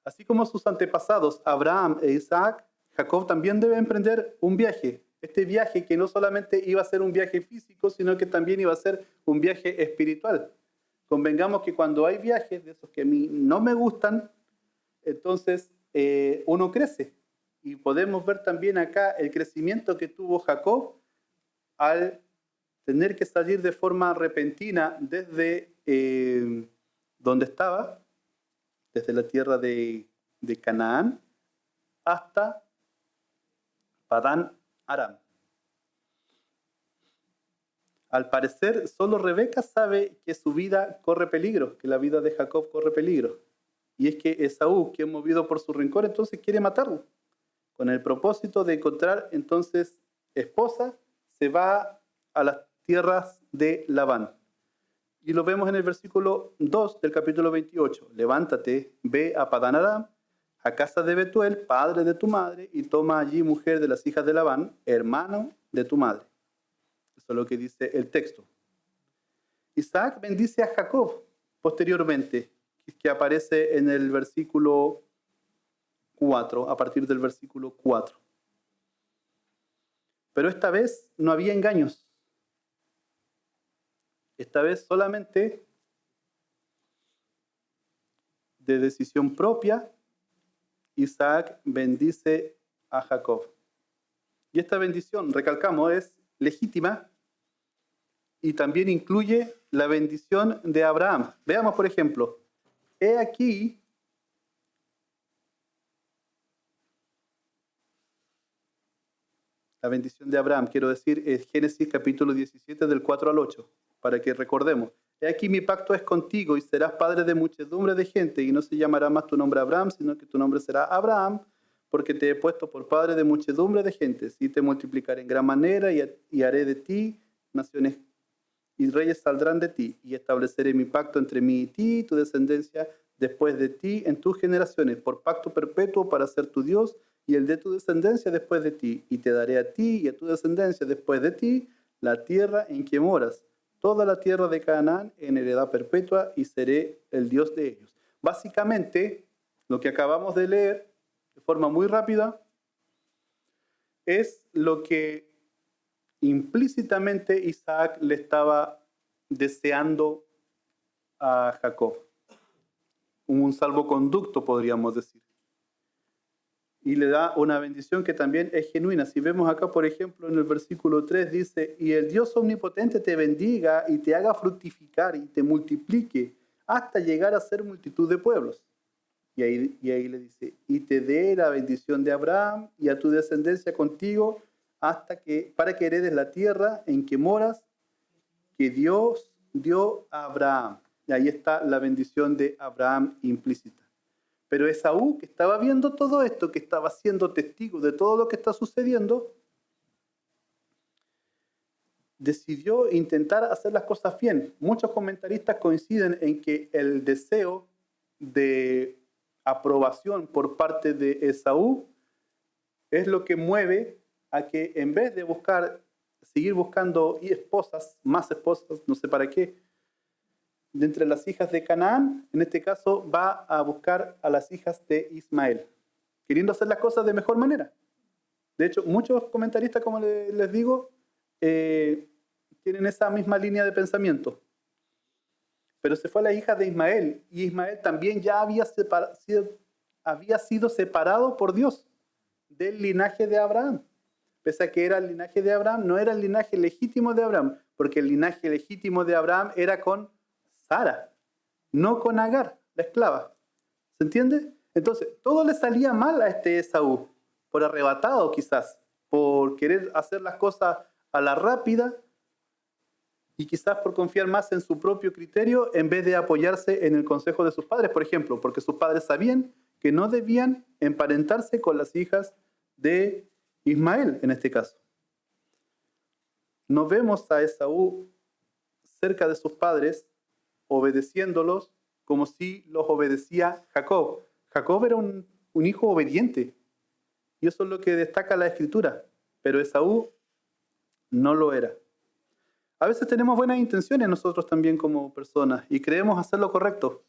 Así como sus antepasados, Abraham e Isaac, Jacob también debe emprender un viaje. Este viaje que no solamente iba a ser un viaje físico, sino que también iba a ser un viaje espiritual. Convengamos que cuando hay viajes de esos que a mí no me gustan, entonces uno crece. Y podemos ver también acá el crecimiento que tuvo Jacob al tener que salir de forma repentina desde donde estaba, desde la tierra de Canaán, hasta Padán Aram. Al parecer, solo Rebeca sabe que su vida corre peligro, que la vida de Jacob corre peligro. Y es que Esaú, que es movido por su rencor, entonces quiere matarlo. Con el propósito de encontrar entonces esposa, se va a las tierras de Labán. Y lo vemos en el versículo 2 del capítulo 28. Levántate, ve a Padán Aram, a casa de Betuel, padre de tu madre, y toma allí mujer de las hijas de Labán, hermano de tu madre. Eso es lo que dice el texto. Isaac bendice a Jacob posteriormente, que aparece en el versículo 4, a partir del versículo 4. Pero esta vez no había engaños. Esta vez solamente de decisión propia, Isaac bendice a Jacob. Y esta bendición, recalcamos, es legítima y también incluye la bendición de Abraham. Veamos, por ejemplo, he aquí la bendición de Abraham, quiero decir, es Génesis capítulo 17 del 4 al 8, para que recordemos. He aquí mi pacto es contigo y serás padre de muchedumbre de gente y no se llamará más tu nombre Abraham, sino que tu nombre será Abraham, porque te he puesto por padre de muchedumbre de gentes y te multiplicaré en gran manera y haré de ti naciones y reyes saldrán de ti y estableceré mi pacto entre mí y ti y tu descendencia después de ti en tus generaciones por pacto perpetuo para ser tu Dios y el de tu descendencia después de ti y te daré a ti y a tu descendencia después de ti la tierra en que moras, toda la tierra de Canaán en heredad perpetua y seré el Dios de ellos. Básicamente, lo que acabamos de leer de forma muy rápida es lo que implícitamente Isaac le estaba deseando a Jacob. Un salvoconducto, podríamos decir. Y le da una bendición que también es genuina. Si vemos acá, por ejemplo, en el versículo 3 dice, y el Dios omnipotente te bendiga y te haga fructificar y te multiplique hasta llegar a ser multitud de pueblos. Y ahí le dice, y te dé la bendición de Abraham y a tu descendencia contigo para que heredes la tierra en que moras, que Dios dio a Abraham. Y ahí está la bendición de Abraham implícita. Pero Esaú, que estaba viendo todo esto, que estaba siendo testigo de todo lo que está sucediendo, decidió intentar hacer las cosas bien. Muchos comentaristas coinciden en que el deseo de aprobación por parte de Esaú es lo que mueve a que en vez de buscar seguir buscando esposas, más esposas, no sé para qué. De entre las hijas de Canaán, en este caso, va a buscar a las hijas de Ismael, queriendo hacer las cosas de mejor manera. De hecho, muchos comentaristas, como les digo, tienen esa misma línea de pensamiento. Pero se fue a la hija de Ismael, y Ismael también ya había sido separado por Dios del linaje de Abraham. Pese a que era el linaje de Abraham, no era el linaje legítimo de Abraham, porque el linaje legítimo de Abraham era con Sara, no con Agar, la esclava. ¿Se entiende? Entonces, todo le salía mal a este Esaú, por arrebatado quizás, por querer hacer las cosas a la rápida y quizás por confiar más en su propio criterio en vez de apoyarse en el consejo de sus padres, por ejemplo, porque sus padres sabían que no debían emparentarse con las hijas de Ismael, en este caso. No vemos a Esaú cerca de sus padres, obedeciéndolos como si los obedecía Jacob. Jacob era un hijo obediente, y eso es lo que destaca la Escritura, pero Esaú no lo era. A veces tenemos buenas intenciones nosotros también como personas y creemos hacer lo correcto,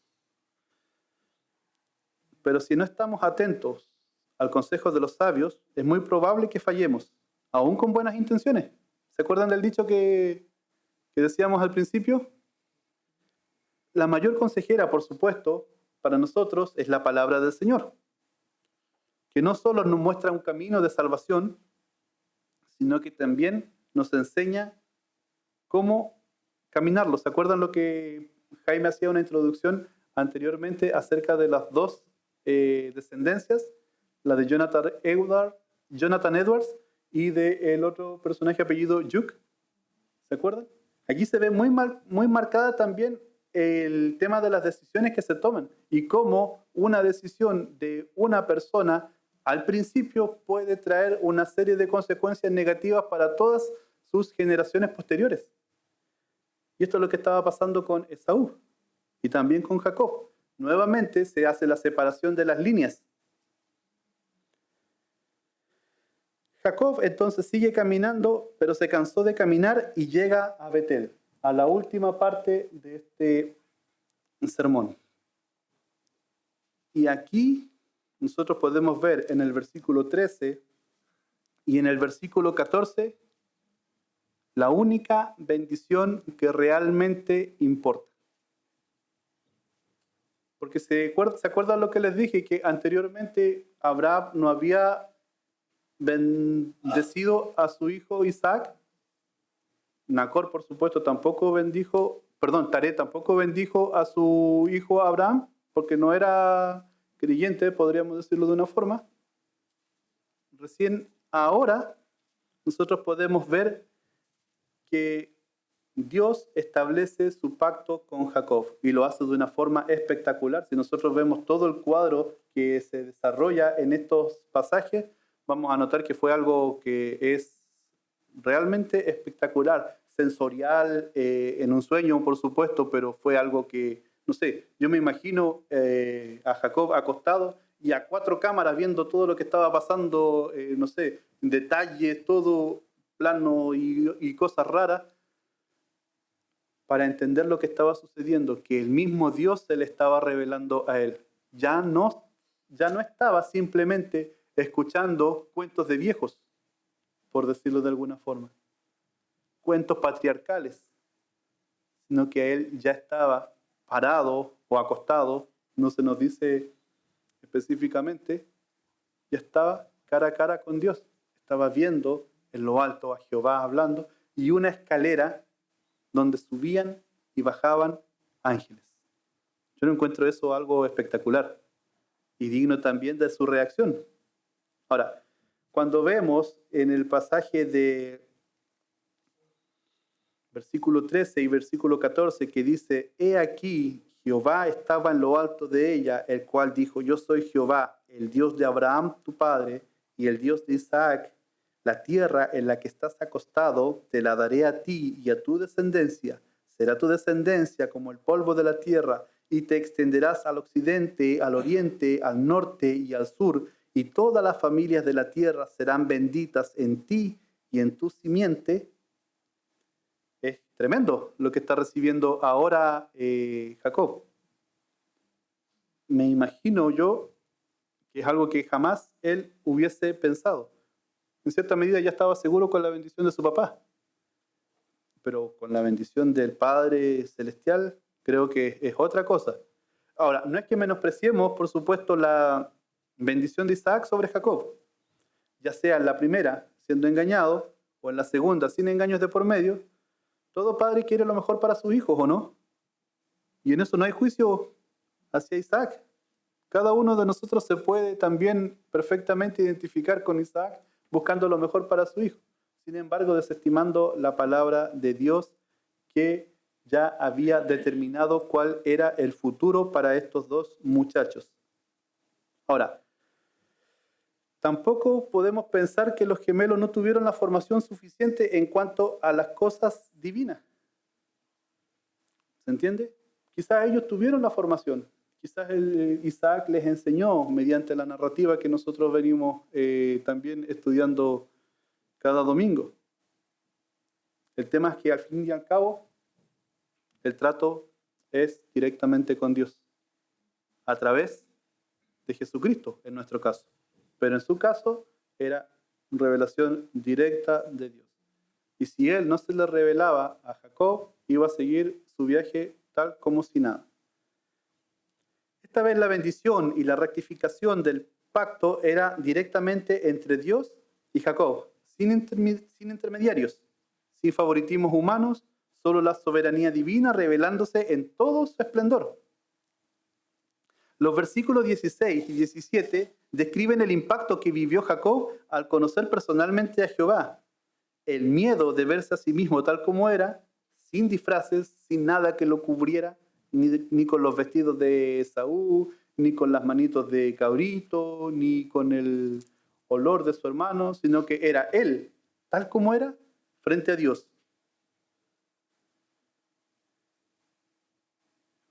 pero si no estamos atentos al consejo de los sabios, es muy probable que fallemos, aún con buenas intenciones. ¿Se acuerdan del dicho que decíamos al principio? La mayor consejera, por supuesto, para nosotros es la palabra del Señor, que no solo nos muestra un camino de salvación, sino que también nos enseña cómo caminarlo. ¿Se acuerdan lo que Jaime hacía una introducción anteriormente acerca de las dos descendencias? La de Jonathan Edwards y del otro personaje apellido Duke. ¿Se acuerdan? Aquí se ve muy marcada también el tema de las decisiones que se toman y cómo una decisión de una persona al principio puede traer una serie de consecuencias negativas para todas sus generaciones posteriores. Y esto es lo que estaba pasando con Esaú y también con Jacob. Nuevamente se hace la separación de las líneas. Jacob entonces sigue caminando, pero se cansó de caminar y llega a Betel, a la última parte de este sermón. Y aquí nosotros podemos ver en el versículo 13 y en el versículo 14 la única bendición que realmente importa. Porque ¿se acuerdan lo que les dije? Que anteriormente Abraham no había bendecido a su hijo Isaac. Nacor, por supuesto, Taré tampoco bendijo a su hijo Abraham, porque no era creyente, podríamos decirlo de una forma. Recién ahora nosotros podemos ver que Dios establece su pacto con Jacob y lo hace de una forma espectacular. Si nosotros vemos todo el cuadro que se desarrolla en estos pasajes, vamos a notar que fue algo que es realmente espectacular, sensorial, en un sueño, por supuesto, pero fue algo que, no sé, yo me imagino a Jacob acostado y a 4 cámaras viendo todo lo que estaba pasando, no sé, detalles, todo plano y cosas raras, para entender lo que estaba sucediendo, que el mismo Dios se le estaba revelando a él. Ya no estaba simplemente escuchando cuentos de viejos, por decirlo de alguna forma, cuentos patriarcales, sino que él ya estaba parado o acostado, no se nos dice específicamente, ya estaba cara a cara con Dios, estaba viendo en lo alto a Jehová hablando y una escalera donde subían y bajaban ángeles. Yo no encuentro eso algo espectacular y digno también de su reacción. Ahora, cuando vemos en el pasaje de versículo 13 y versículo 14 que dice: He aquí, Jehová estaba en lo alto de ella, el cual dijo: Yo soy Jehová, el Dios de Abraham tu padre y el Dios de Isaac. La tierra en la que estás acostado te la daré a ti y a tu descendencia. Será tu descendencia como el polvo de la tierra, y te extenderás al occidente, al oriente, al norte y al sur, y todas las familias de la tierra serán benditas en ti y en tu simiente. Es tremendo lo que está recibiendo ahora Jacob. Me imagino yo que es algo que jamás él hubiese pensado. En cierta medida ya estaba seguro con la bendición de su papá, pero con la bendición del Padre Celestial creo que es otra cosa. Ahora, no es que menospreciemos, por supuesto, la bendición de Isaac sobre Jacob, ya sea en la primera, siendo engañado, o en la segunda, sin engaños de por medio. Todo padre quiere lo mejor para sus hijos, ¿o no? Y en eso no hay juicio hacia Isaac. Cada uno de nosotros se puede también perfectamente identificar con Isaac buscando lo mejor para su hijo. Sin embargo, desestimando la palabra de Dios que ya había determinado cuál era el futuro para estos dos muchachos. Ahora, tampoco podemos pensar que los gemelos no tuvieron la formación suficiente en cuanto a las cosas divinas. ¿Se entiende? Quizás ellos tuvieron la formación. Quizás Isaac les enseñó mediante la narrativa que nosotros venimos también estudiando cada domingo. El tema es que al fin y al cabo el trato es directamente con Dios, a través de Jesucristo en nuestro caso. Pero en su caso era revelación directa de Dios. Y si él no se le revelaba a Jacob, iba a seguir su viaje tal como si nada. Esta vez la bendición y la rectificación del pacto era directamente entre Dios y Jacob, sin intermediarios, sin favoritismos humanos, solo la soberanía divina revelándose en todo su esplendor. Los versículos 16 y 17 describen el impacto que vivió Jacob al conocer personalmente a Jehová. El miedo de verse a sí mismo tal como era, sin disfraces, sin nada que lo cubriera, ni con los vestidos de Esaú, ni con las manitos de cabrito, ni con el olor de su hermano, sino que era él, tal como era, frente a Dios.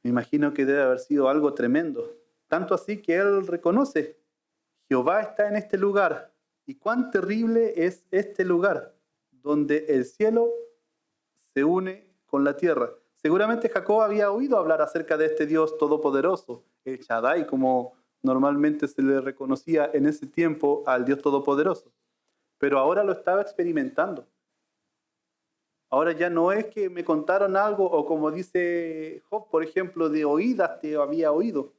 Me imagino que debe haber sido algo tremendo. Tanto así que él reconoce, Jehová está en este lugar. Y cuán terrible es este lugar, donde el cielo se une con la tierra. Seguramente Jacob había oído hablar acerca de este Dios todopoderoso, el Shaddai, como normalmente se le reconocía en ese tiempo al Dios todopoderoso. Pero ahora lo estaba experimentando. Ahora ya no es que me contaron algo o como dice Job, por ejemplo, de oídas te había oído.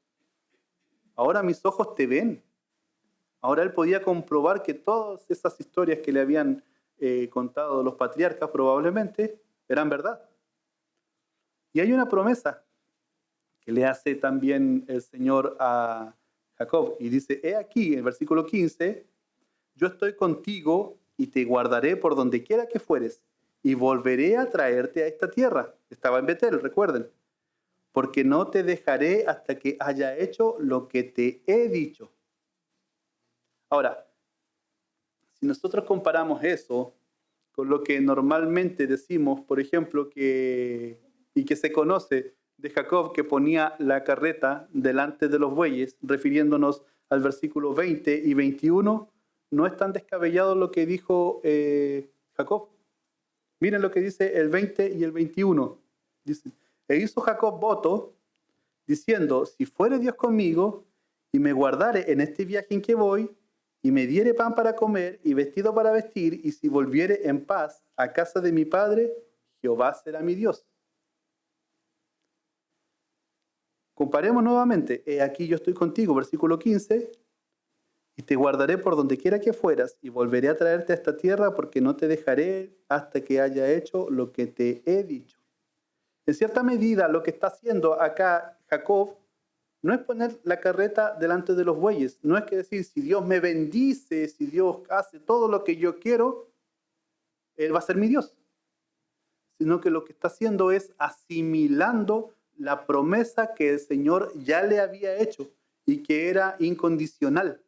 Ahora mis ojos te ven. Ahora él podía comprobar que todas esas historias que le habían contado los patriarcas probablemente eran verdad. Y hay una promesa que le hace también el Señor a Jacob. Y dice, he aquí, en el versículo 15, yo estoy contigo y te guardaré por donde quiera que fueres y volveré a traerte a esta tierra. Estaba en Betel, recuerden. Porque no te dejaré hasta que haya hecho lo que te he dicho. Ahora, si nosotros comparamos eso con lo que normalmente decimos, por ejemplo, y que se conoce de Jacob, que ponía la carreta delante de los bueyes, refiriéndonos al versículo 20 y 21, no es tan descabellado lo que dijo Jacob. Miren lo que dice el 20 y el 21. Dice, e hizo Jacob voto, diciendo, si fuere Dios conmigo, y me guardare en este viaje en que voy, y me diere pan para comer, y vestido para vestir, y si volviere en paz a casa de mi padre, Jehová será mi Dios. Comparemos nuevamente, he aquí yo estoy contigo, versículo 15, y te guardaré por donde quiera que fueras, y volveré a traerte a esta tierra, porque no te dejaré hasta que haya hecho lo que te he dicho. En cierta medida, lo que está haciendo acá Jacob no es poner la carreta delante de los bueyes, no es que decir, si Dios me bendice, si Dios hace todo lo que yo quiero, Él va a ser mi Dios. Sino que lo que está haciendo es asimilando la promesa que el Señor ya le había hecho y que era incondicional.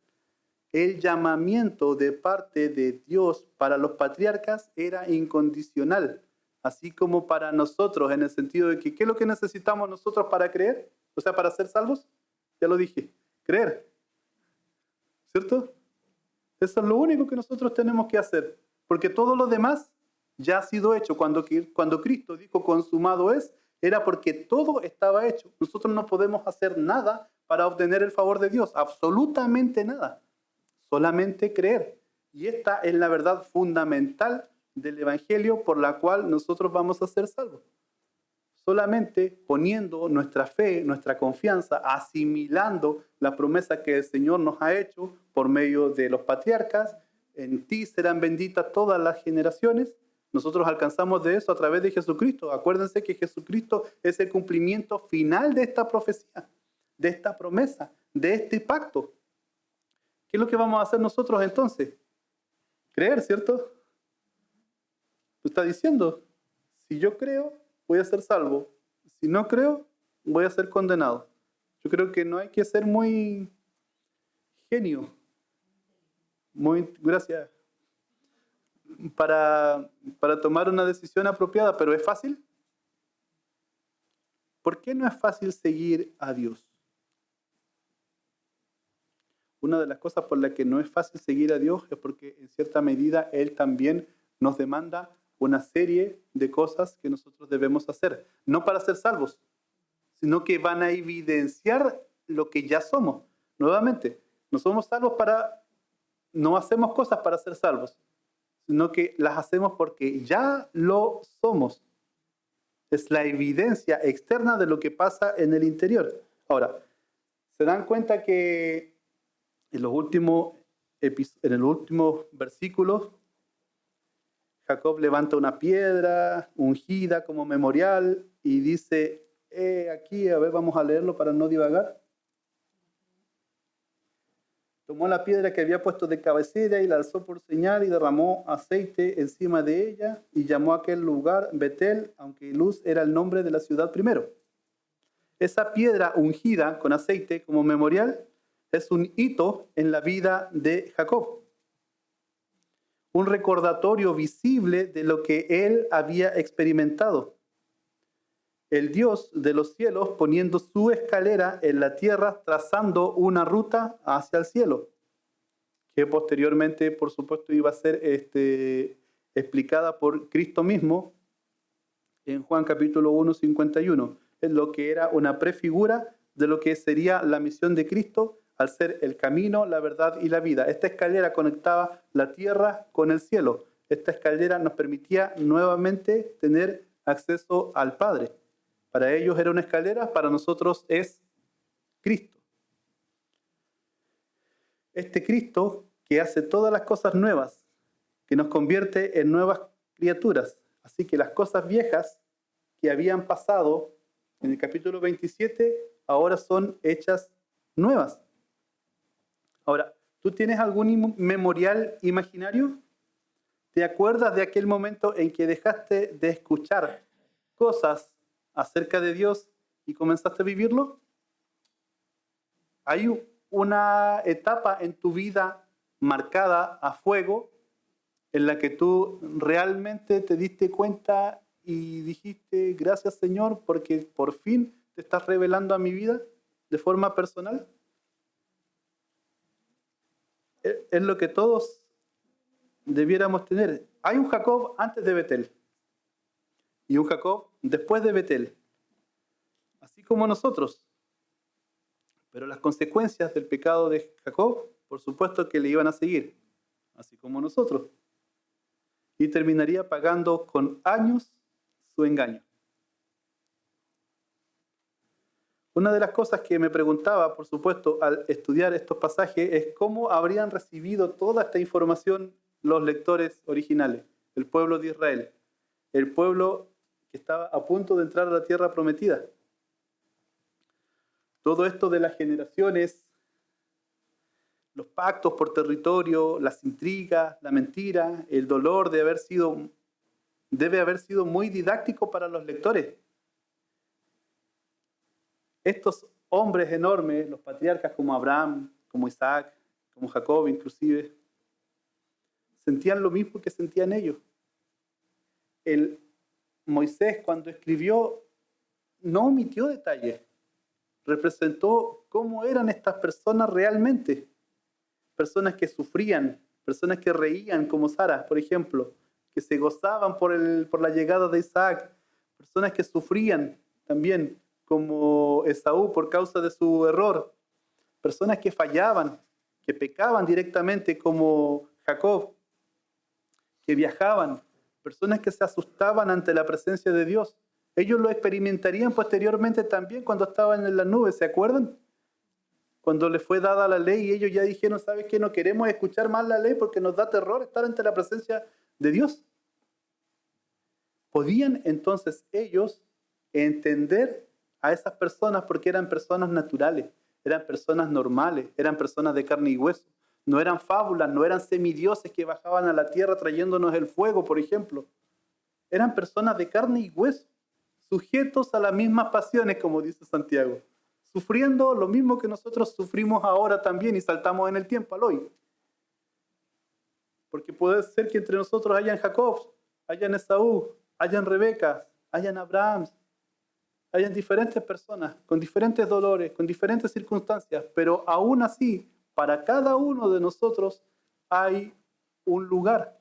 El llamamiento de parte de Dios para los patriarcas era incondicional, así como para nosotros, en el sentido de que ¿qué es lo que necesitamos nosotros para creer? O sea, para ser salvos, ya lo dije, creer, ¿cierto? Eso es lo único que nosotros tenemos que hacer, porque todo lo demás ya ha sido hecho. Cuando Cristo dijo consumado es, era porque todo estaba hecho. Nosotros no podemos hacer nada para obtener el favor de Dios, absolutamente nada. Solamente creer. Y esta es la verdad fundamental del Evangelio por la cual nosotros vamos a ser salvos. Solamente poniendo nuestra fe, nuestra confianza, asimilando la promesa que el Señor nos ha hecho por medio de los patriarcas, en ti serán benditas todas las generaciones. Nosotros alcanzamos de eso a través de Jesucristo. Acuérdense que Jesucristo es el cumplimiento final de esta profecía, de esta promesa, de este pacto. ¿Qué es lo que vamos a hacer nosotros entonces? Creer, ¿cierto? Está diciendo, si yo creo, voy a ser salvo. Si no creo, voy a ser condenado. Yo creo que no hay que ser muy genio, gracias, para tomar una decisión apropiada, pero ¿es fácil? ¿Por qué no es fácil seguir a Dios? Una de las cosas por las que no es fácil seguir a Dios es porque en cierta medida Él también nos demanda una serie de cosas que nosotros debemos hacer, no para ser salvos, sino que van a evidenciar lo que ya somos. Nuevamente, no somos salvos no hacemos cosas para ser salvos, sino que las hacemos porque ya lo somos. Es la evidencia externa de lo que pasa en el interior. Ahora, ¿se dan cuenta que en los últimos versículos Jacob levanta una piedra ungida como memorial y dice, aquí, a ver, vamos a leerlo para no divagar. Tomó la piedra que había puesto de cabecera y la alzó por señal y derramó aceite encima de ella y llamó a aquel lugar Betel, aunque Luz era el nombre de la ciudad primero. Esa piedra ungida con aceite como memorial es un hito en la vida de Jacob. Un recordatorio visible de lo que él había experimentado. El Dios de los cielos poniendo su escalera en la tierra, trazando una ruta hacia el cielo, que posteriormente, por supuesto, iba a ser explicada por Cristo mismo en Juan capítulo 1, 51, en lo que era una prefigura de lo que sería la misión de Cristo al ser el camino, la verdad y la vida. Esta escalera conectaba la tierra con el cielo. Esta escalera nos permitía nuevamente tener acceso al Padre. Para ellos era una escalera, para nosotros es Cristo. Este Cristo que hace todas las cosas nuevas, que nos convierte en nuevas criaturas. Así que las cosas viejas que habían pasado en el capítulo 27 ahora son hechas nuevas. Ahora, ¿tú tienes algún memorial imaginario? ¿Te acuerdas de aquel momento en que dejaste de escuchar cosas acerca de Dios y comenzaste a vivirlo? ¿Hay una etapa en tu vida marcada a fuego en la que tú realmente te diste cuenta y dijiste, gracias Señor, porque por fin te estás revelando a mi vida de forma personal? Es lo que todos debiéramos tener. Hay un Jacob antes de Betel y un Jacob después de Betel, así como nosotros. Pero las consecuencias del pecado de Jacob, por supuesto que le iban a seguir, así como nosotros. Y terminaría pagando con años su engaño. Una de las cosas que me preguntaba, por supuesto, al estudiar estos pasajes es cómo habrían recibido toda esta información los lectores originales, el pueblo de Israel, el pueblo que estaba a punto de entrar a la tierra prometida. Todo esto de las generaciones, los pactos por territorio, las intrigas, la mentira, el dolor debe haber sido muy didáctico para los lectores. Estos hombres enormes, los patriarcas como Abraham, como Isaac, como Jacob inclusive, sentían lo mismo que sentían ellos. El Moisés, cuando escribió, no omitió detalles. Representó cómo eran estas personas realmente. Personas que sufrían, personas que reían como Sara, por ejemplo, que se gozaban por la llegada de Isaac, personas que sufrían también como Esaú por causa de su error, personas que fallaban, que pecaban directamente como Jacob, que viajaban, personas que se asustaban ante la presencia de Dios. Ellos lo experimentarían posteriormente también cuando estaban en las nubes, ¿se acuerdan? Cuando les fue dada la ley y ellos ya dijeron, ¿sabes qué? No queremos escuchar más la ley porque nos da terror estar ante la presencia de Dios. Podían entonces ellos entender a esas personas porque eran personas naturales, eran personas normales, eran personas de carne y hueso. No eran fábulas, no eran semidioses que bajaban a la tierra trayéndonos el fuego, por ejemplo. Eran personas de carne y hueso, sujetos a las mismas pasiones, como dice Santiago, sufriendo lo mismo que nosotros sufrimos ahora también y saltamos en el tiempo al hoy. Porque puede ser que entre nosotros hayan Jacob, hayan Esaú, hayan Rebeca, hayan Abraham, hayan diferentes personas con diferentes dolores, con diferentes circunstancias, pero aún así, para cada uno de nosotros hay un lugar.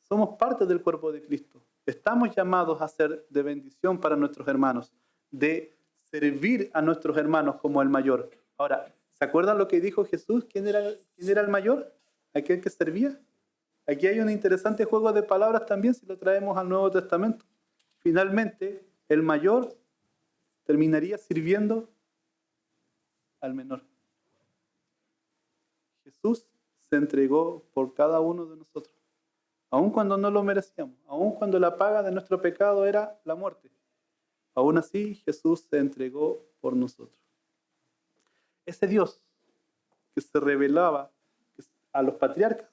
Somos parte del cuerpo de Cristo. Estamos llamados a ser de bendición para nuestros hermanos, de servir a nuestros hermanos como el mayor. Ahora, ¿se acuerdan lo que dijo Jesús? ¿Quién era el mayor? ¿Aquel que servía? Aquí hay un interesante juego de palabras también si lo traemos al Nuevo Testamento. Finalmente, el mayor terminaría sirviendo al menor. Jesús se entregó por cada uno de nosotros, aun cuando no lo merecíamos, aun cuando la paga de nuestro pecado era la muerte. Aún así, Jesús se entregó por nosotros. Ese Dios que se revelaba a los patriarcas,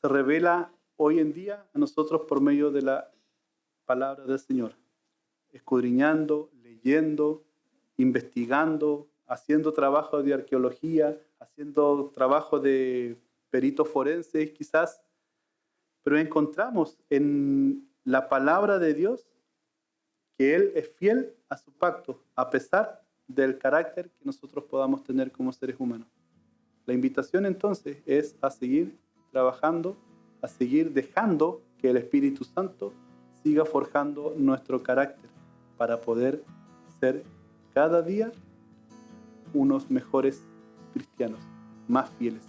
se revela hoy en día a nosotros por medio de la palabra del Señor, escudriñando, leyendo, investigando, haciendo trabajo de arqueología, haciendo trabajo de peritos forenses quizás, pero encontramos en la palabra de Dios que Él es fiel a su pacto, a pesar del carácter que nosotros podamos tener como seres humanos. La invitación entonces es a seguir trabajando, a seguir dejando que el Espíritu Santo siga forjando nuestro carácter para poder ser cada día unos mejores cristianos, más fieles.